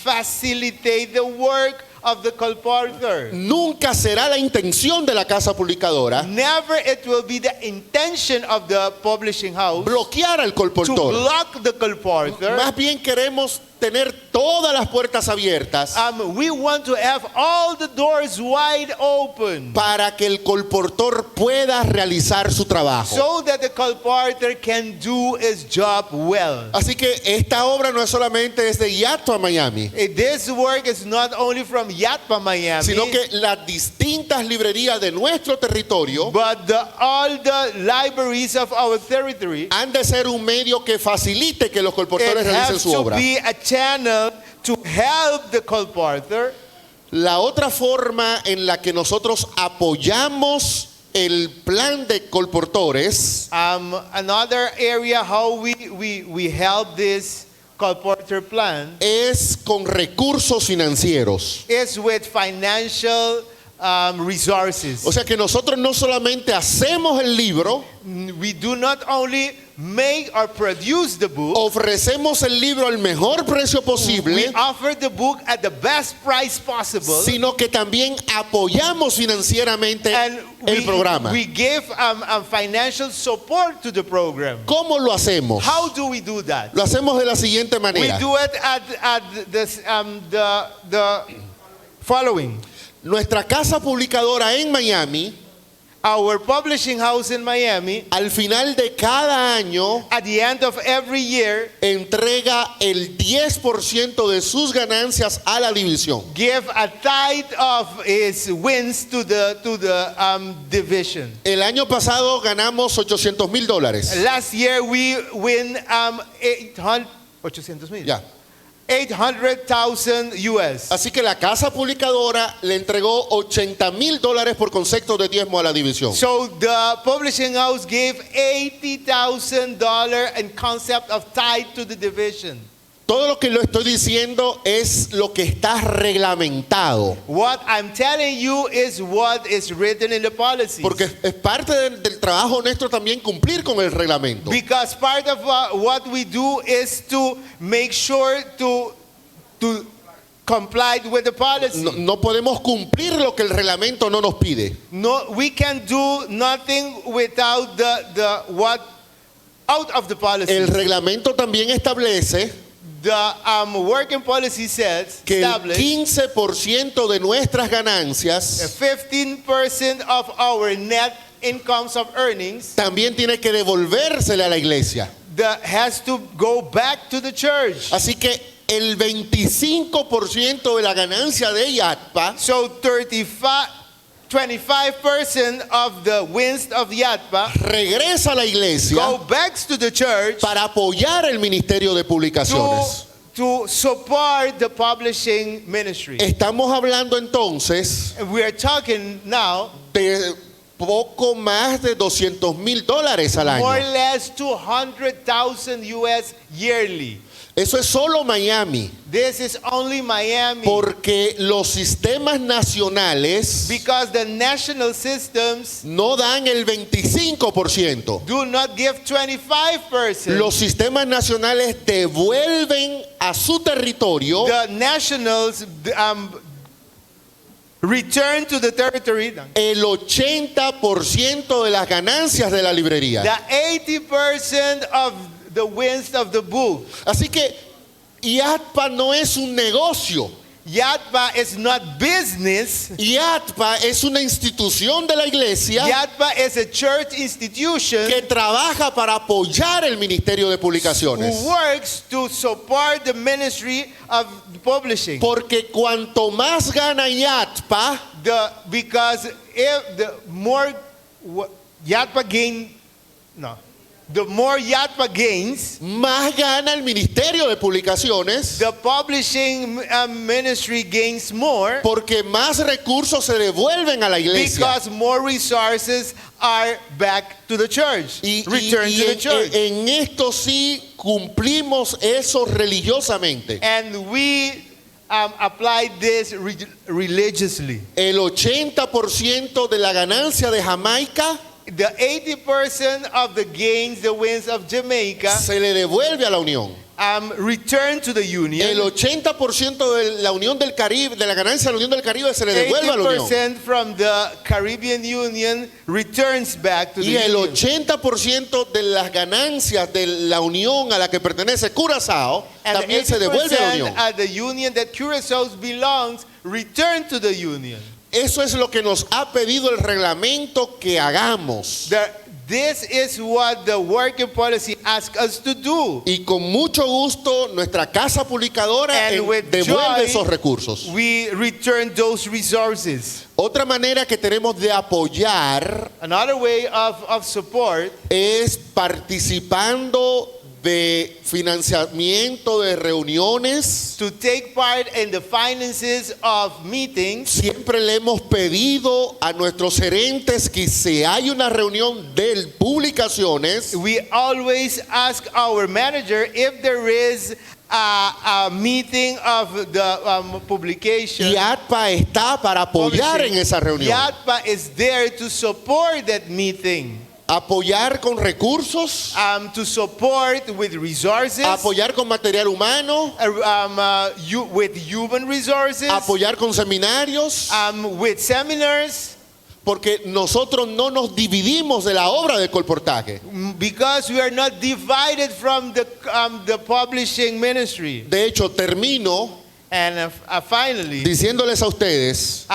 facilitate the work of the colporteur. Nunca será la intención de la casa publicadora Never it will be the intention of the publishing house bloquear al to colportor. block the colporteur. Más bien queremos tener todas las puertas abiertas We want to have all the doors wide open para que el colportor pueda realizar su trabajo. so that the colporteur can do his job well. Así que esta obra no es solamente desde Yatpa, Miami, This work is not only from Yatpa, Miami, sino que las distintas librerías de nuestro territorio but all the libraries of our territory. han de ser un medio que facilite que los It colportores realicen has su to obra. be a channel to help the colporteur. La otra forma en la que nosotros apoyamos el plan de colportores Another area how we help this colporteur plan es con recursos financieros. is with financial resources. O sea que nosotros no solamente hacemos el libro, We do not only make or produce the book, ofrecemos el libro al mejor precio we posible, offer the book at the best price possible, sino que también apoyamos financieramente and el programa. we give financial support to the program. ¿Cómo lo hacemos? How do we do that? Lo hacemos de la siguiente We manera. do it at this, the following. Nuestra casa publicadora en Miami, Our publishing house in Miami, al final de cada año, at the end of every year, entrega el 10% de sus ganancias a la división. give a tithe of its wins to the division. El año pasado ganamos $800,000. Last year we win 800,000. Ya. 800,000 US. Así que la casa publicadora le entregó $80,000 por concepto de diezmo a la división. So the publishing house gave $80,000 in concept of tithe to the division. Todo lo que lo estoy diciendo es lo que está reglamentado. What I'm telling you is what is written in the policies. Porque es parte del trabajo nuestro también cumplir con el reglamento. Because part of what we do is to make sure to comply with the policy. No podemos cumplir lo que el reglamento no nos pide. No, we can do nothing without the what out of the policy. El reglamento también establece The working policy says que el establish 15% de nuestras ganancias 15% of our net incomes of earnings también tiene que devolvérsele a la iglesia. that has to go back to the church. Así que el 25% de la ganancia de Yatpa So 35 25% of the wins of Yatpa regresa a la iglesia go back to the church para apoyar el ministerio de publicaciones. to support the publishing ministry. Estamos hablando entonces And we are talking now de poco más de $200,000 al more or año. less 200,000 US yearly. Eso es solo Miami, This is only Miami. porque los sistemas nacionales Because the national systems no dan el 25%. do not give 25%. Los sistemas nacionales devuelven a su territorio The nationals return to the territory. el 80% de las ganancias de la librería. The 80% of the wins of the book. Así que IATPA no es un negocio. Yatpa is not business. IATPA es una institución de la iglesia Yatpa is a church institution que trabaja para apoyar el ministerio de publicaciones. who works to support the ministry of publishing. Porque cuanto más gana IATPA, Because if the more Yatpa gain, no, the more Yatpa gains, más gana el ministerio de publicaciones, the publishing ministry gains more porque más recursos se devuelven a la iglesia. because more resources are back to the church, return to the church. En esto sí cumplimos eso religiosamente. And we apply this religiously. El 80% de la ganancia de Jamaica The 80% of the gains, the wins of Jamaica, se le devuelve a la Unión. return to the union. El 80% de la Unión del Caribe, de la ganancia de la Unión del Caribe se le devuelve a la Unión. 80% from the Caribbean Union returns back to the Y el union. 80% de las ganancias de la Unión a la que pertenece Curazao And también the se devuelve a la 80% Unión. at the union that Curacao belongs return to the union. Eso es lo que nos ha pedido el reglamento que hagamos. This is what the working policy asks us to do. Y con mucho gusto nuestra casa publicadora And with devuelve joy, esos recursos. we return those resources. Otra manera que tenemos de apoyar Another way of support es participando de financiamiento de reuniones. to take part in the finances of meetings. Siempre le hemos pedido a nuestros gerentes que si hay una reunión de publicaciones, We always ask our manager if there is a meeting of the publication. IATPA está para apoyar en esa reunión. Yatpa is there to support that meeting. Apoyar con recursos, To support with resources, apoyar con material humano, with human resources, apoyar con seminarios, with seminars, porque nosotros no nos dividimos de la obra de colportaje. because we are not divided from the publishing ministry. De hecho, termino And finally, diciéndoles a ustedes,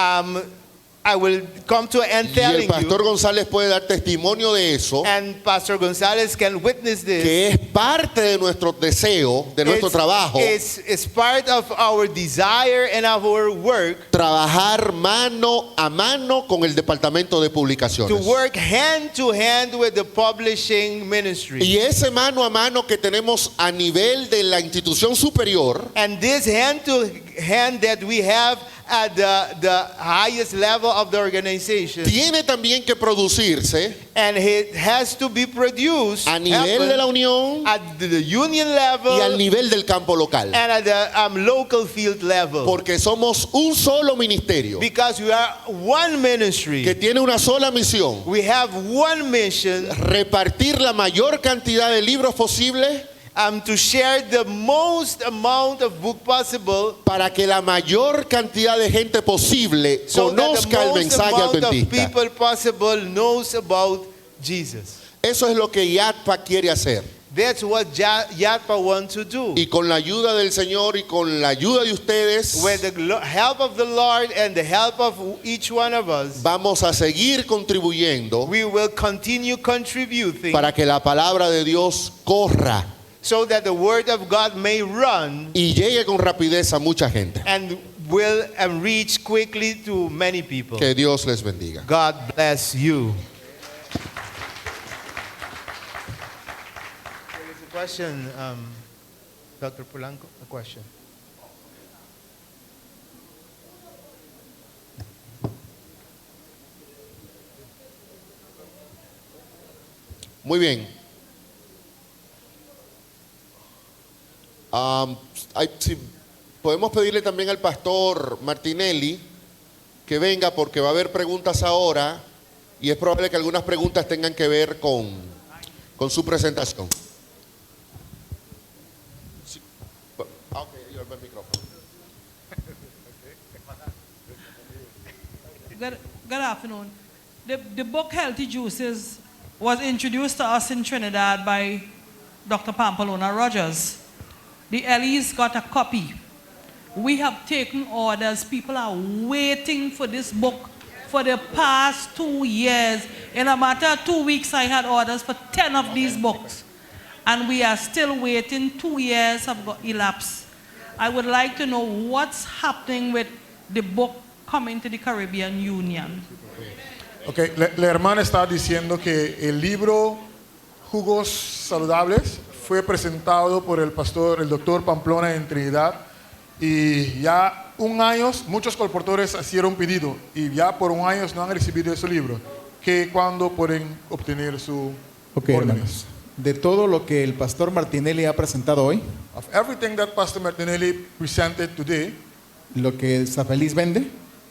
I will come to an end y el telling pastor you, González puede dar testimonio de eso, and Pastor Gonzalez can witness this. que es parte de nuestro deseo, de nuestro trabajo, It's part of our desire and our work trabajar mano a mano con el departamento de to publicaciones. work hand to hand with the publishing ministry. Y ese mano a mano que tenemos a nivel de la institución superior, And this hand to hand that we have at the highest level of the organization, tiene también que producirse and it has to be produced a nivel de la unión at the union level y al nivel del campo local. and at the local field level. Porque somos un solo ministerio Because we are one ministry. que tiene una sola misión: We have one mission, repartir la mayor cantidad de libros posible to share the most amount of book possible para que la mayor cantidad de gente posible so that the conozca el most mensaje amount of adventista. people possible knows about Jesus. Eso es lo que IATPA quiere hacer. That's what Yatpa wants to do. Y con la ayuda del Señor y con la ayuda de ustedes, With the help of the Lord and the help of each one of us, vamos a seguir contribuyendo we will continue contributing para que la palabra de Dios corra so that the word of God may run y llegue con rapidez a mucha gente. and will reach quickly to many people. Que Dios les bendiga. God bless you. There is a question, Dr. Polanco, a question. Muy bien. Si podemos pedirle también al pastor Martinelli que venga porque va a haber preguntas ahora y es probable que algunas preguntas tengan que ver con su presentación. Sí. Ok, yo el micrófono. Good afternoon. The book Healthy Juices was introduced to us in Trinidad by Dr. Pampalona Rogers. The Ellies got a copy. We have taken orders. People are waiting for this book for the past 2 years. In a matter of 2 weeks, I had orders for 10 of these books. And we are still waiting. 2 years have elapsed. I would like to know what's happening with the book coming to the Caribbean Union. Okay, la hermana está diciendo que el libro Jugos Saludables fue presentado por el pastor, el doctor Pamplona en Trinidad, y ya un año muchos colportores hicieron pedido y ya por un año no han recibido ese libro. Que cuando pueden obtener su órdenes. Hermanos, de todo lo que el pastor Martinelli ha presentado hoy, Of everything that Pastor Martinelli presented today, lo que Safeliz vende,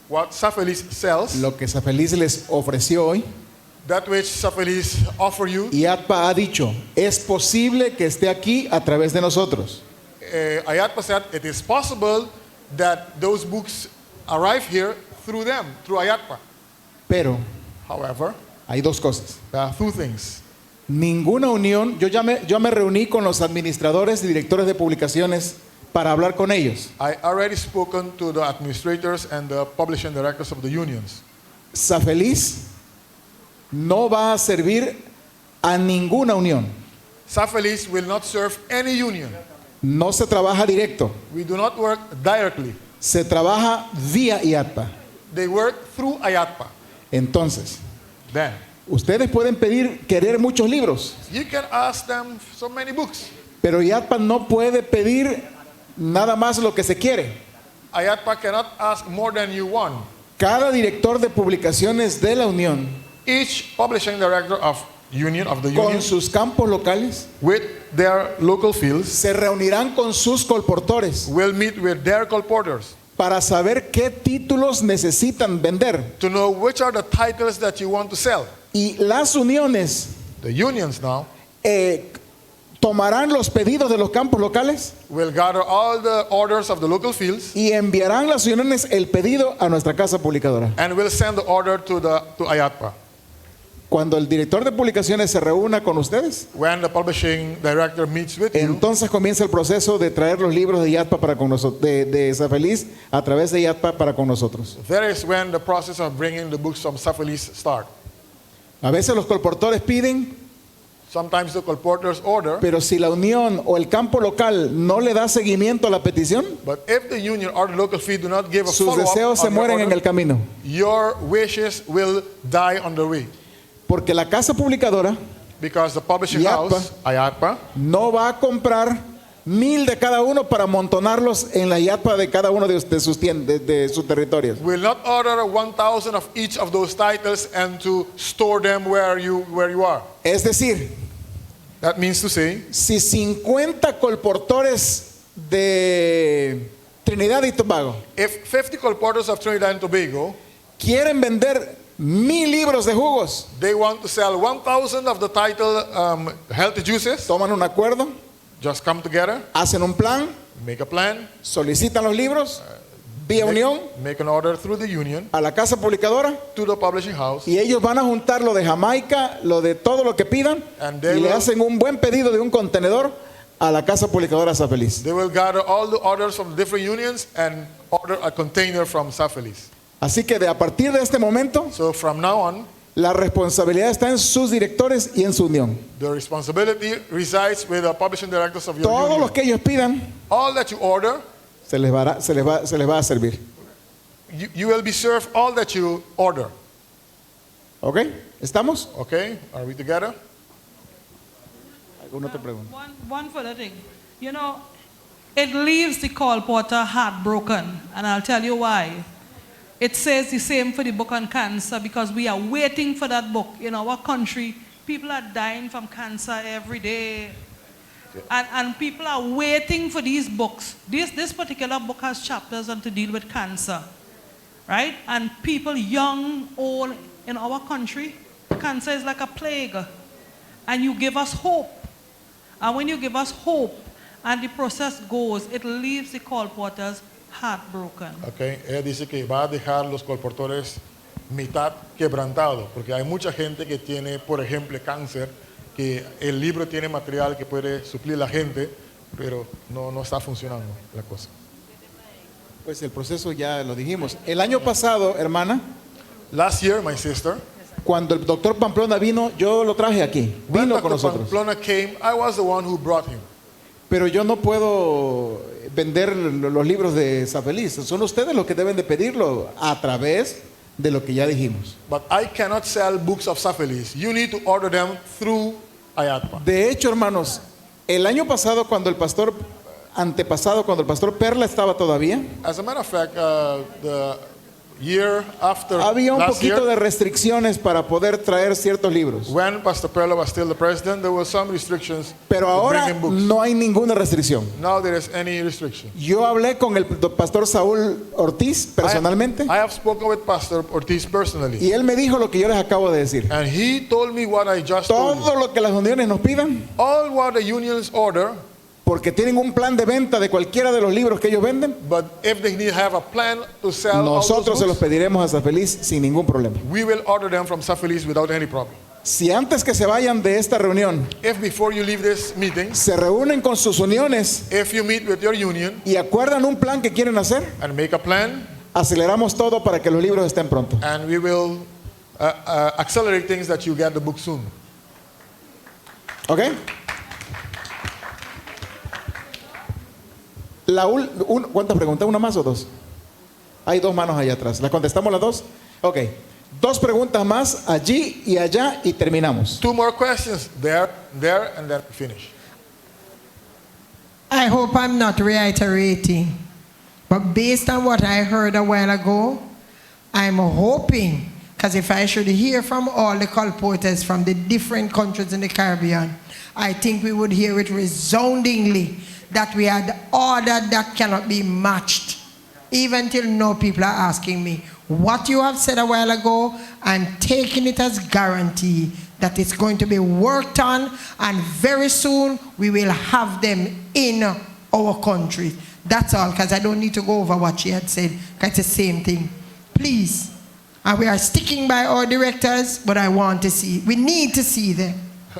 what Safelis sells, lo que Safeliz les ofreció hoy, that which Safelis offer you, y ATPA ha dicho, es posible que esté aquí a través de nosotros. IATPA said it is possible that those books arrive here through them, through IATPA. Pero However, hay dos cosas. there are two things. Ninguna unión, yo me reuní con los administradores y directores de publicaciones para hablar con ellos. I already spoken to the administrators and the publishing directors of the unions. Safeliz no va a servir a ninguna unión. Safelis will not serve any union. No se trabaja directo, We do not work directly. se trabaja vía IATPA. They work through IATPA. Entonces, Then, ustedes pueden querer muchos libros, you can ask them so many books. pero IATPA no puede pedir nada más lo que se quiere. IATPA cannot ask more than you want. Cada director de publicaciones de la Unión, Each publishing director of the union, con sus campos locales, with their local fields, se reunirán con sus colportores will meet with their colporteurs para saber qué títulos necesitan vender. to know which are the titles that you want to sell. Y las uniones The unions now tomarán los pedidos de los campos locales will gather all the orders of the local fields y enviarán las uniones el pedido a nuestra casa publicadora. and will send the order to IATPA. Cuando el director de publicaciones se reúna con ustedes, When the publishing director meets with you, entonces comienza el proceso de traer los libros de IATPA para con nosotros, de Safeliz a través de IATPA para con nosotros. there is when the process of bringing the books from Safelis start. A veces los colportores piden, Sometimes the colporteurs order, pero si la unión o el campo local no le da seguimiento a la petición, but if the union or the local field do not give a sus follow-up deseos se on your mueren en order, el camino. your wishes will die on the way. Porque la casa publicadora Because the publishing IATPA house, IATPA, no va a comprar 1000 de cada uno para amontonarlos en la IATPA de cada uno de sus sus territorios. will not order 1,000 of each of those titles and to store them where you are. Es decir, That means to say, si 50 colportores de Trinidad y Tobago if 50 colporteurs of Trinidad and Tobago, quieren vender 1000 libros de jugos, they want to sell 1,000 of the title healthy juices, toman un acuerdo, just come together, hacen un plan, make a plan, solicitan los libros vía unión make an order through the union a la casa publicadora to the publishing house, y ellos van a juntar lo de Jamaica, lo de todo lo que pidan And they y le will- hacen un buen pedido de un contenedor a la casa publicadora Safeliz. they will gather all the orders from the different unions and order a container from Safelis. Así que a partir de este momento So from now on, la responsabilidad está en sus directores y en su unión. the responsibility resides with the publishing directors of your Todo union. lo que ellos pidan All that you order se les va a servir. you will be served all that you order. ¿Ok? ¿Estamos? Okay? Are we together? ¿Alguna otra pregunta? One further thing. You know, it leaves the colporteur heartbroken, and I'll tell you why. It says the same for the book on cancer because we are waiting for that book. In our country, people are dying from cancer every day. And people are waiting for these books. This particular book has chapters on to deal with cancer, right? And people, young, old, in our country, cancer is like a plague. And you give us hope. And when you give us hope, and the process goes, it leaves the colporteurs heartbroken. Okay. Ella dice que va a dejar los colportores mitad quebrantados, porque hay mucha gente que tiene, por ejemplo, cáncer, que el libro tiene material que puede suplir la gente, pero no está funcionando la cosa. Pues el proceso ya lo dijimos. El año pasado, hermana, Last year, my sister, cuando el doctor Pamplona vino, yo lo traje aquí. when Vino con Dr. nosotros. Pamplona came, I was the one who brought him. Pero yo no puedo vender los libros de Safeliz. Son ustedes los que deben de pedirlo a través de lo que ya dijimos. But I cannot sell books of Safelis. You need to order them through IATPA. De hecho, hermanos, el año pasado antepasado, cuando el pastor Perla estaba todavía, As a matter of fact, the year after había un last poquito year, de restricciones para poder traer ciertos libros. when Pastor Perla was still the president, there were some restrictions Pero to ahora bringing books. no hay ninguna restricción. Now there is any restriction. Yo hablé con el pastor Saúl Ortiz personalmente I have spoken with Pastor Ortiz personally, y él me dijo lo que yo les acabo de decir. and he told me what I just told you. Todo lo que las uniones nos pidan, All what the unions order, porque tienen un plan de venta de cualquiera de los libros que ellos venden, but if they need have a plan to sell all nosotros those se los books, pediremos a Safeliz sin ningún problema. we will order them from Safelis without any problem. Si antes que se vayan de esta reunión If before you leave this meeting, se reúnen con sus uniones if you meet with your union y acuerdan un plan que quieren hacer, and make a plan, aceleramos todo para que los libros estén pronto. and we will accelerate things that you get the book soon. ¿Ok? ¿Cuántas preguntas? ¿Una más o dos? Hay dos manos allá atrás. ¿Las contestamos las dos? Ok. Dos preguntas más allí y allá y terminamos. Two more questions, there, and then we finish. I hope I'm not reiterating, but based on what I heard a while ago, I'm hoping, because if I should hear from all the colporteurs from the different countries in the Caribbean, I think we would hear it resoundingly that we had order that cannot be matched. Even till now, people are asking me, what you have said a while ago, and taking it as guarantee that it's going to be worked on, and very soon we will have them in our country. That's all, because I don't need to go over what she had said, because it's the same thing. Please. And we are sticking by our directors, but I want to see, we need to see them.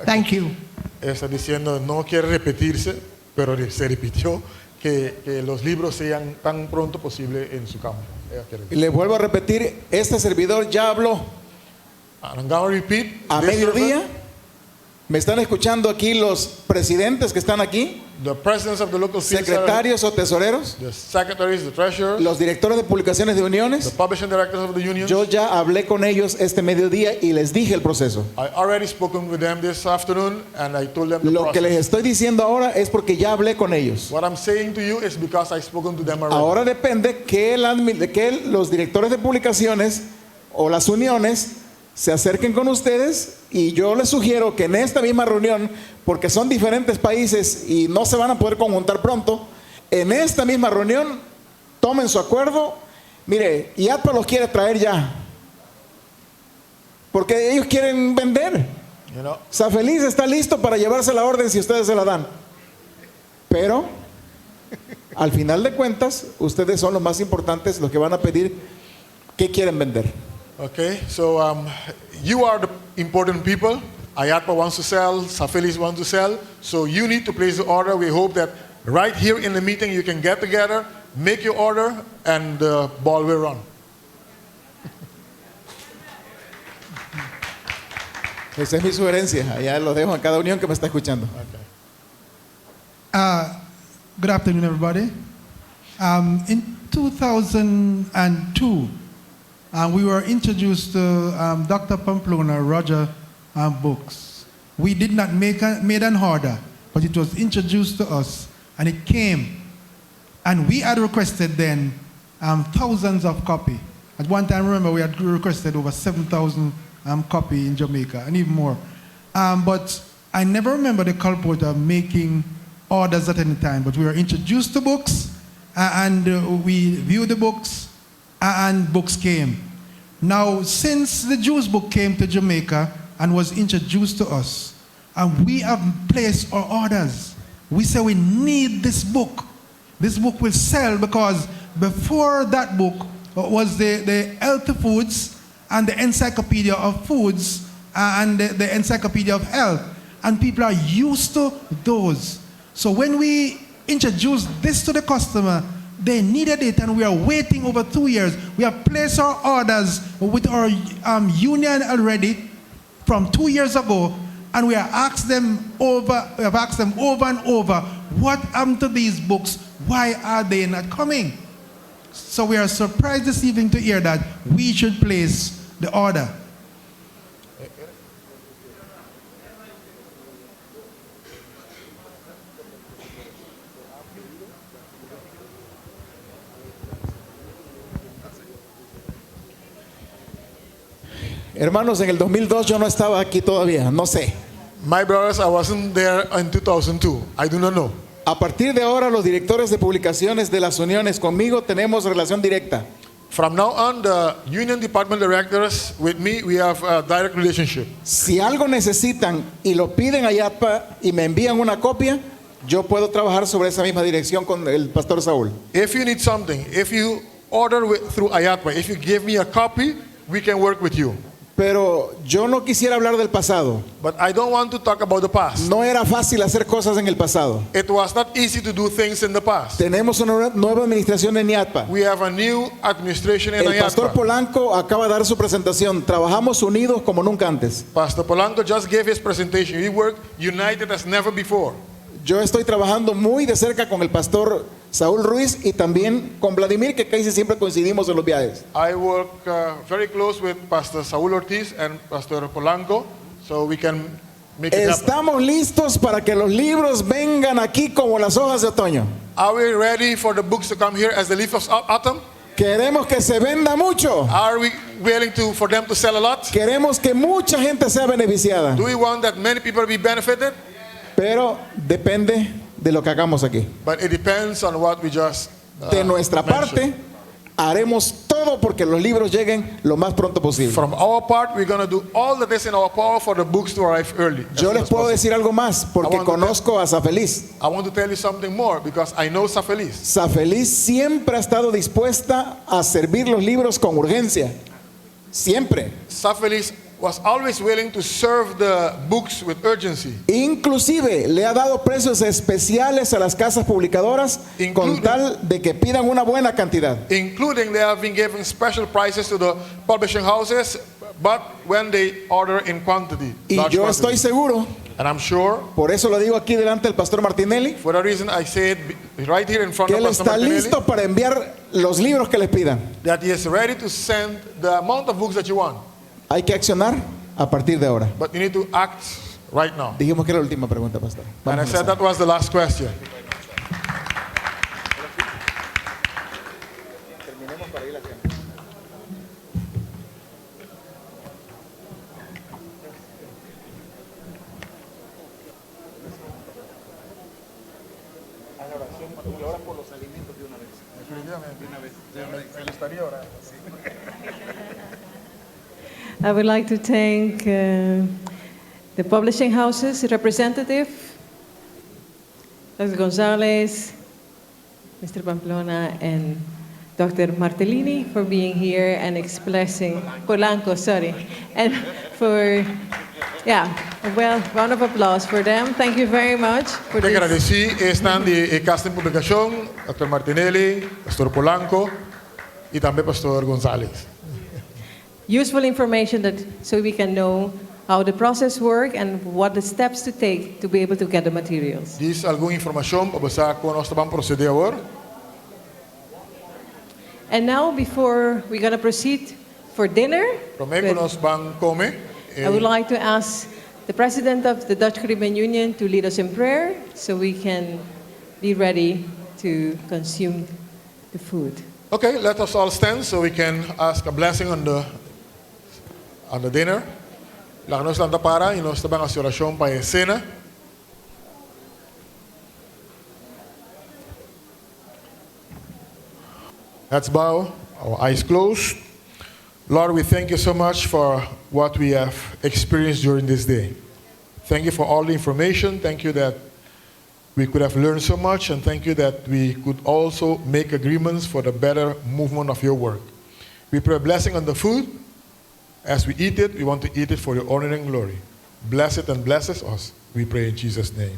Thank you. Está diciendo, no quiere repetirse, pero se repitió que los libros sean tan pronto posible en su campo. Y les vuelvo a repetir, este servidor ya habló And I'm going to repeat, a this mediodía. servant, Me están escuchando aquí los presidentes que están aquí, the presidents of the local cities, secretarios o tesoreros, the secretaries, the treasurers, los directores de publicaciones de the uniones. publishing directors of the unions. Yo ya hablé con ellos este mediodía y les dije el proceso. I already spoken with them this afternoon, and I told them the Lo que les process. estoy diciendo ahora es porque ya hablé con ellos. What I'm saying to you is because I've spoken to them already. Ahora depende que los directores de publicaciones o las uniones se acerquen con ustedes, y yo les sugiero que en esta misma reunión, porque son diferentes países y no se van a poder conjuntar pronto, en esta misma reunión tomen su acuerdo. Mire, IATPA los quiere traer ya, porque ellos quieren vender. You know, Safeliz está listo para llevarse la orden si ustedes se la dan, pero al final de cuentas ustedes son los más importantes, los que van a pedir qué quieren vender. okay, so you are the important people. IATPA wants to sell, Safelis wants to sell, so you need to place the order. We hope that right here in the meeting you can get together, make your order, and the ball will run. Esa es mi sugerencia. Allá lo dejo a cada unión que me está escuchando. Good afternoon, everybody. In 2002, we were introduced to Dr. Pamplona Roger books. We did not made an order, but it was introduced to us, and it came. And we had requested then thousands of copies. At one time, remember, we had requested over 7,000 copies in Jamaica, and even more. But I never remember the colporteur making orders at any time, but we were introduced to books, and we viewed the books, and books came. Now, since the Jews book came to Jamaica and was introduced to us, and we have placed our orders. We say we need this book. This book will sell, because before that book was the Healthy Foods and the Encyclopedia of Foods and the Encyclopedia of Health. And people are used to those. So when we introduced this to the customer, they needed it, and we are waiting over 2 years. We have placed our orders with our union already from 2 years ago, and we have asked them over and over, what happened to these books? Why are they not coming? So we are surprised this evening to hear that we should place the order. Hermanos, en el 2002 yo no estaba aquí todavía, no sé. My brothers, I wasn't there in 2002. I do not know. A partir de ahora, los directores de publicaciones de las uniones conmigo tenemos relación directa. From now on, the union department directors with me, we have a direct relationship. Si algo necesitan y lo piden a YATPA y me envían una copia, yo puedo trabajar sobre esa misma dirección con el pastor Saúl. If you need something, if you order through IATPA, if you give me a copy, we can work with you. Pero yo no quisiera hablar del pasado. But I don't want to talk about the past. No era fácil hacer cosas en el pasado. It was not easy to do things in the past. Tenemos una nueva administración en IATPA. We have a new administration in El pastor IATPA. Polanco acaba de dar su presentación. Trabajamos unidos como nunca antes. Pastor Polanco just gave his presentation. We work united as never before. Yo estoy trabajando muy de cerca con el pastor Saúl Ruiz y también con Vladimir, que casi siempre coincidimos en los viajes. I work very close with Pastor Saúl Ortiz and Pastor Polanco, so we can make it happen. Estamos listos para que los libros vengan aquí como las hojas de otoño. Are we ready for the books to come here as the leaves of autumn? Queremos que se venda mucho. Are we willing for them to sell a lot? Queremos que mucha gente sea beneficiada. Do we want that many people be benefited? Pero depende de lo que hagamos aquí. But it depends on what we just de nuestra parte, haremos todo porque los libros lleguen lo más pronto posible. From our part, we're going to do all that is in our power for the books to arrive early. Yo les puedo decir algo más porque conozco a Safeliz. I want to tell you something more because I know Safeliz. Safeliz siempre ha estado dispuesta a servir los libros con urgencia. Siempre. Safeliz was always willing to serve the books with urgency. Inclusive le ha dado precios especiales a las casas publicadoras con tal de que pidan una buena cantidad. Including they have been giving special prices to the publishing houses, but when they order in quantity. Y yo estoy seguro, and I'm sure, por eso lo digo aquí delante del pastor Martinelli, for the reason I say it right here in front que of él Pastor está Martinelli, listo para enviar los libros que les pidan. that he is ready to send the amount of books that you want. Hay que accionar a partir de ahora. But you need to act right now. Dijimos que era la última pregunta, pastor. And I said that was the last question. I would like to thank the publishing houses representative, Dr. Gonzalez, Mr. Pamplona, and Dr. Martellini for being here and expressing, Polanco, sorry, and for, yeah, well, round of applause for them. Thank you very much for Te this. agradecí, están de Casa en Publicación, Dr. Martinelli, Pastor Polanco y también Pastor González. Useful information that so we can know how the process works and what the steps to take to be able to get the materials. Diz alguma informação para você como nós vamos proceder agora? And now, before we're going to proceed for dinner, Promémonos van come. I would like to ask the President of the Dutch Caribbean Union to lead us in prayer so we can be ready to consume the food. Okay, let us all stand so we can ask a blessing on the dinner. Lanos lang para, inos tabang asurasyon pa esena. Let's bow, our eyes closed. Lord, we thank you so much for what we have experienced during this day. Thank you for all the information. Thank you that we could have learned so much, and thank you that we could also make agreements for the better movement of your work. We pray a blessing on the food. As we eat it, we want to eat it for your honor and glory. Bless it and blesses us. We pray in Jesus' name.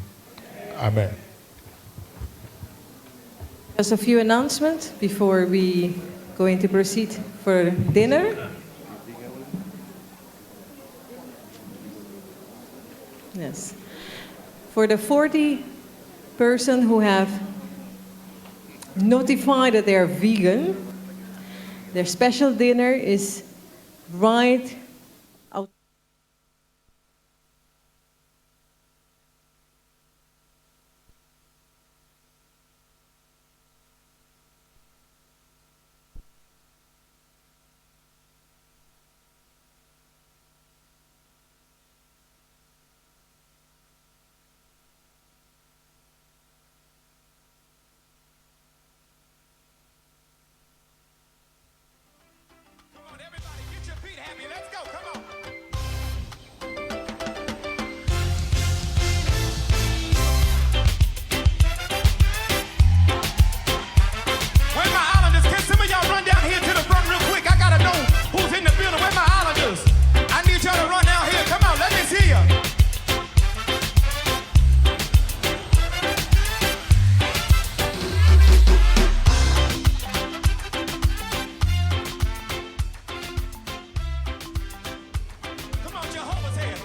Amen. Just a few announcements before we going to proceed for dinner. Yes. For the 40 person who have notified that they are vegan, their special dinner is right out. Where my islanders? Can some of y'all run down here to the front real quick? I gotta know who's in the building. Where my islanders? I need y'all to run down here. Come on, let me see ya. Come on, Jehovah's here.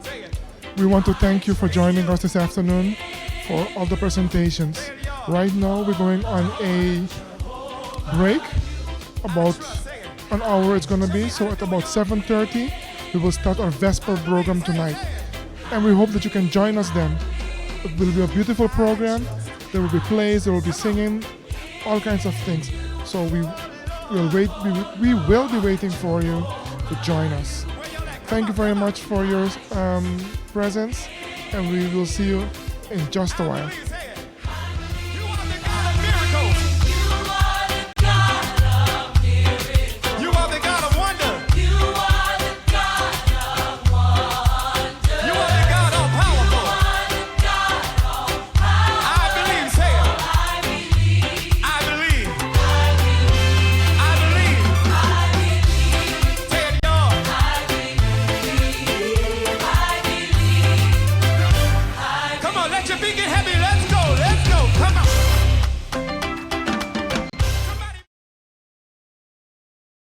Say it. We want to thank you for joining us this afternoon for all the presentations. Right now, we're going on a break. About an hour it's going to be. So at about 7:30, we will start our Vesper program tonight. And we hope that you can join us then. It will be a beautiful program. There will be plays, there will be singing, all kinds of things. So we will be waiting for you to join us. Thank you very much for your presence, and we will see you in just a while.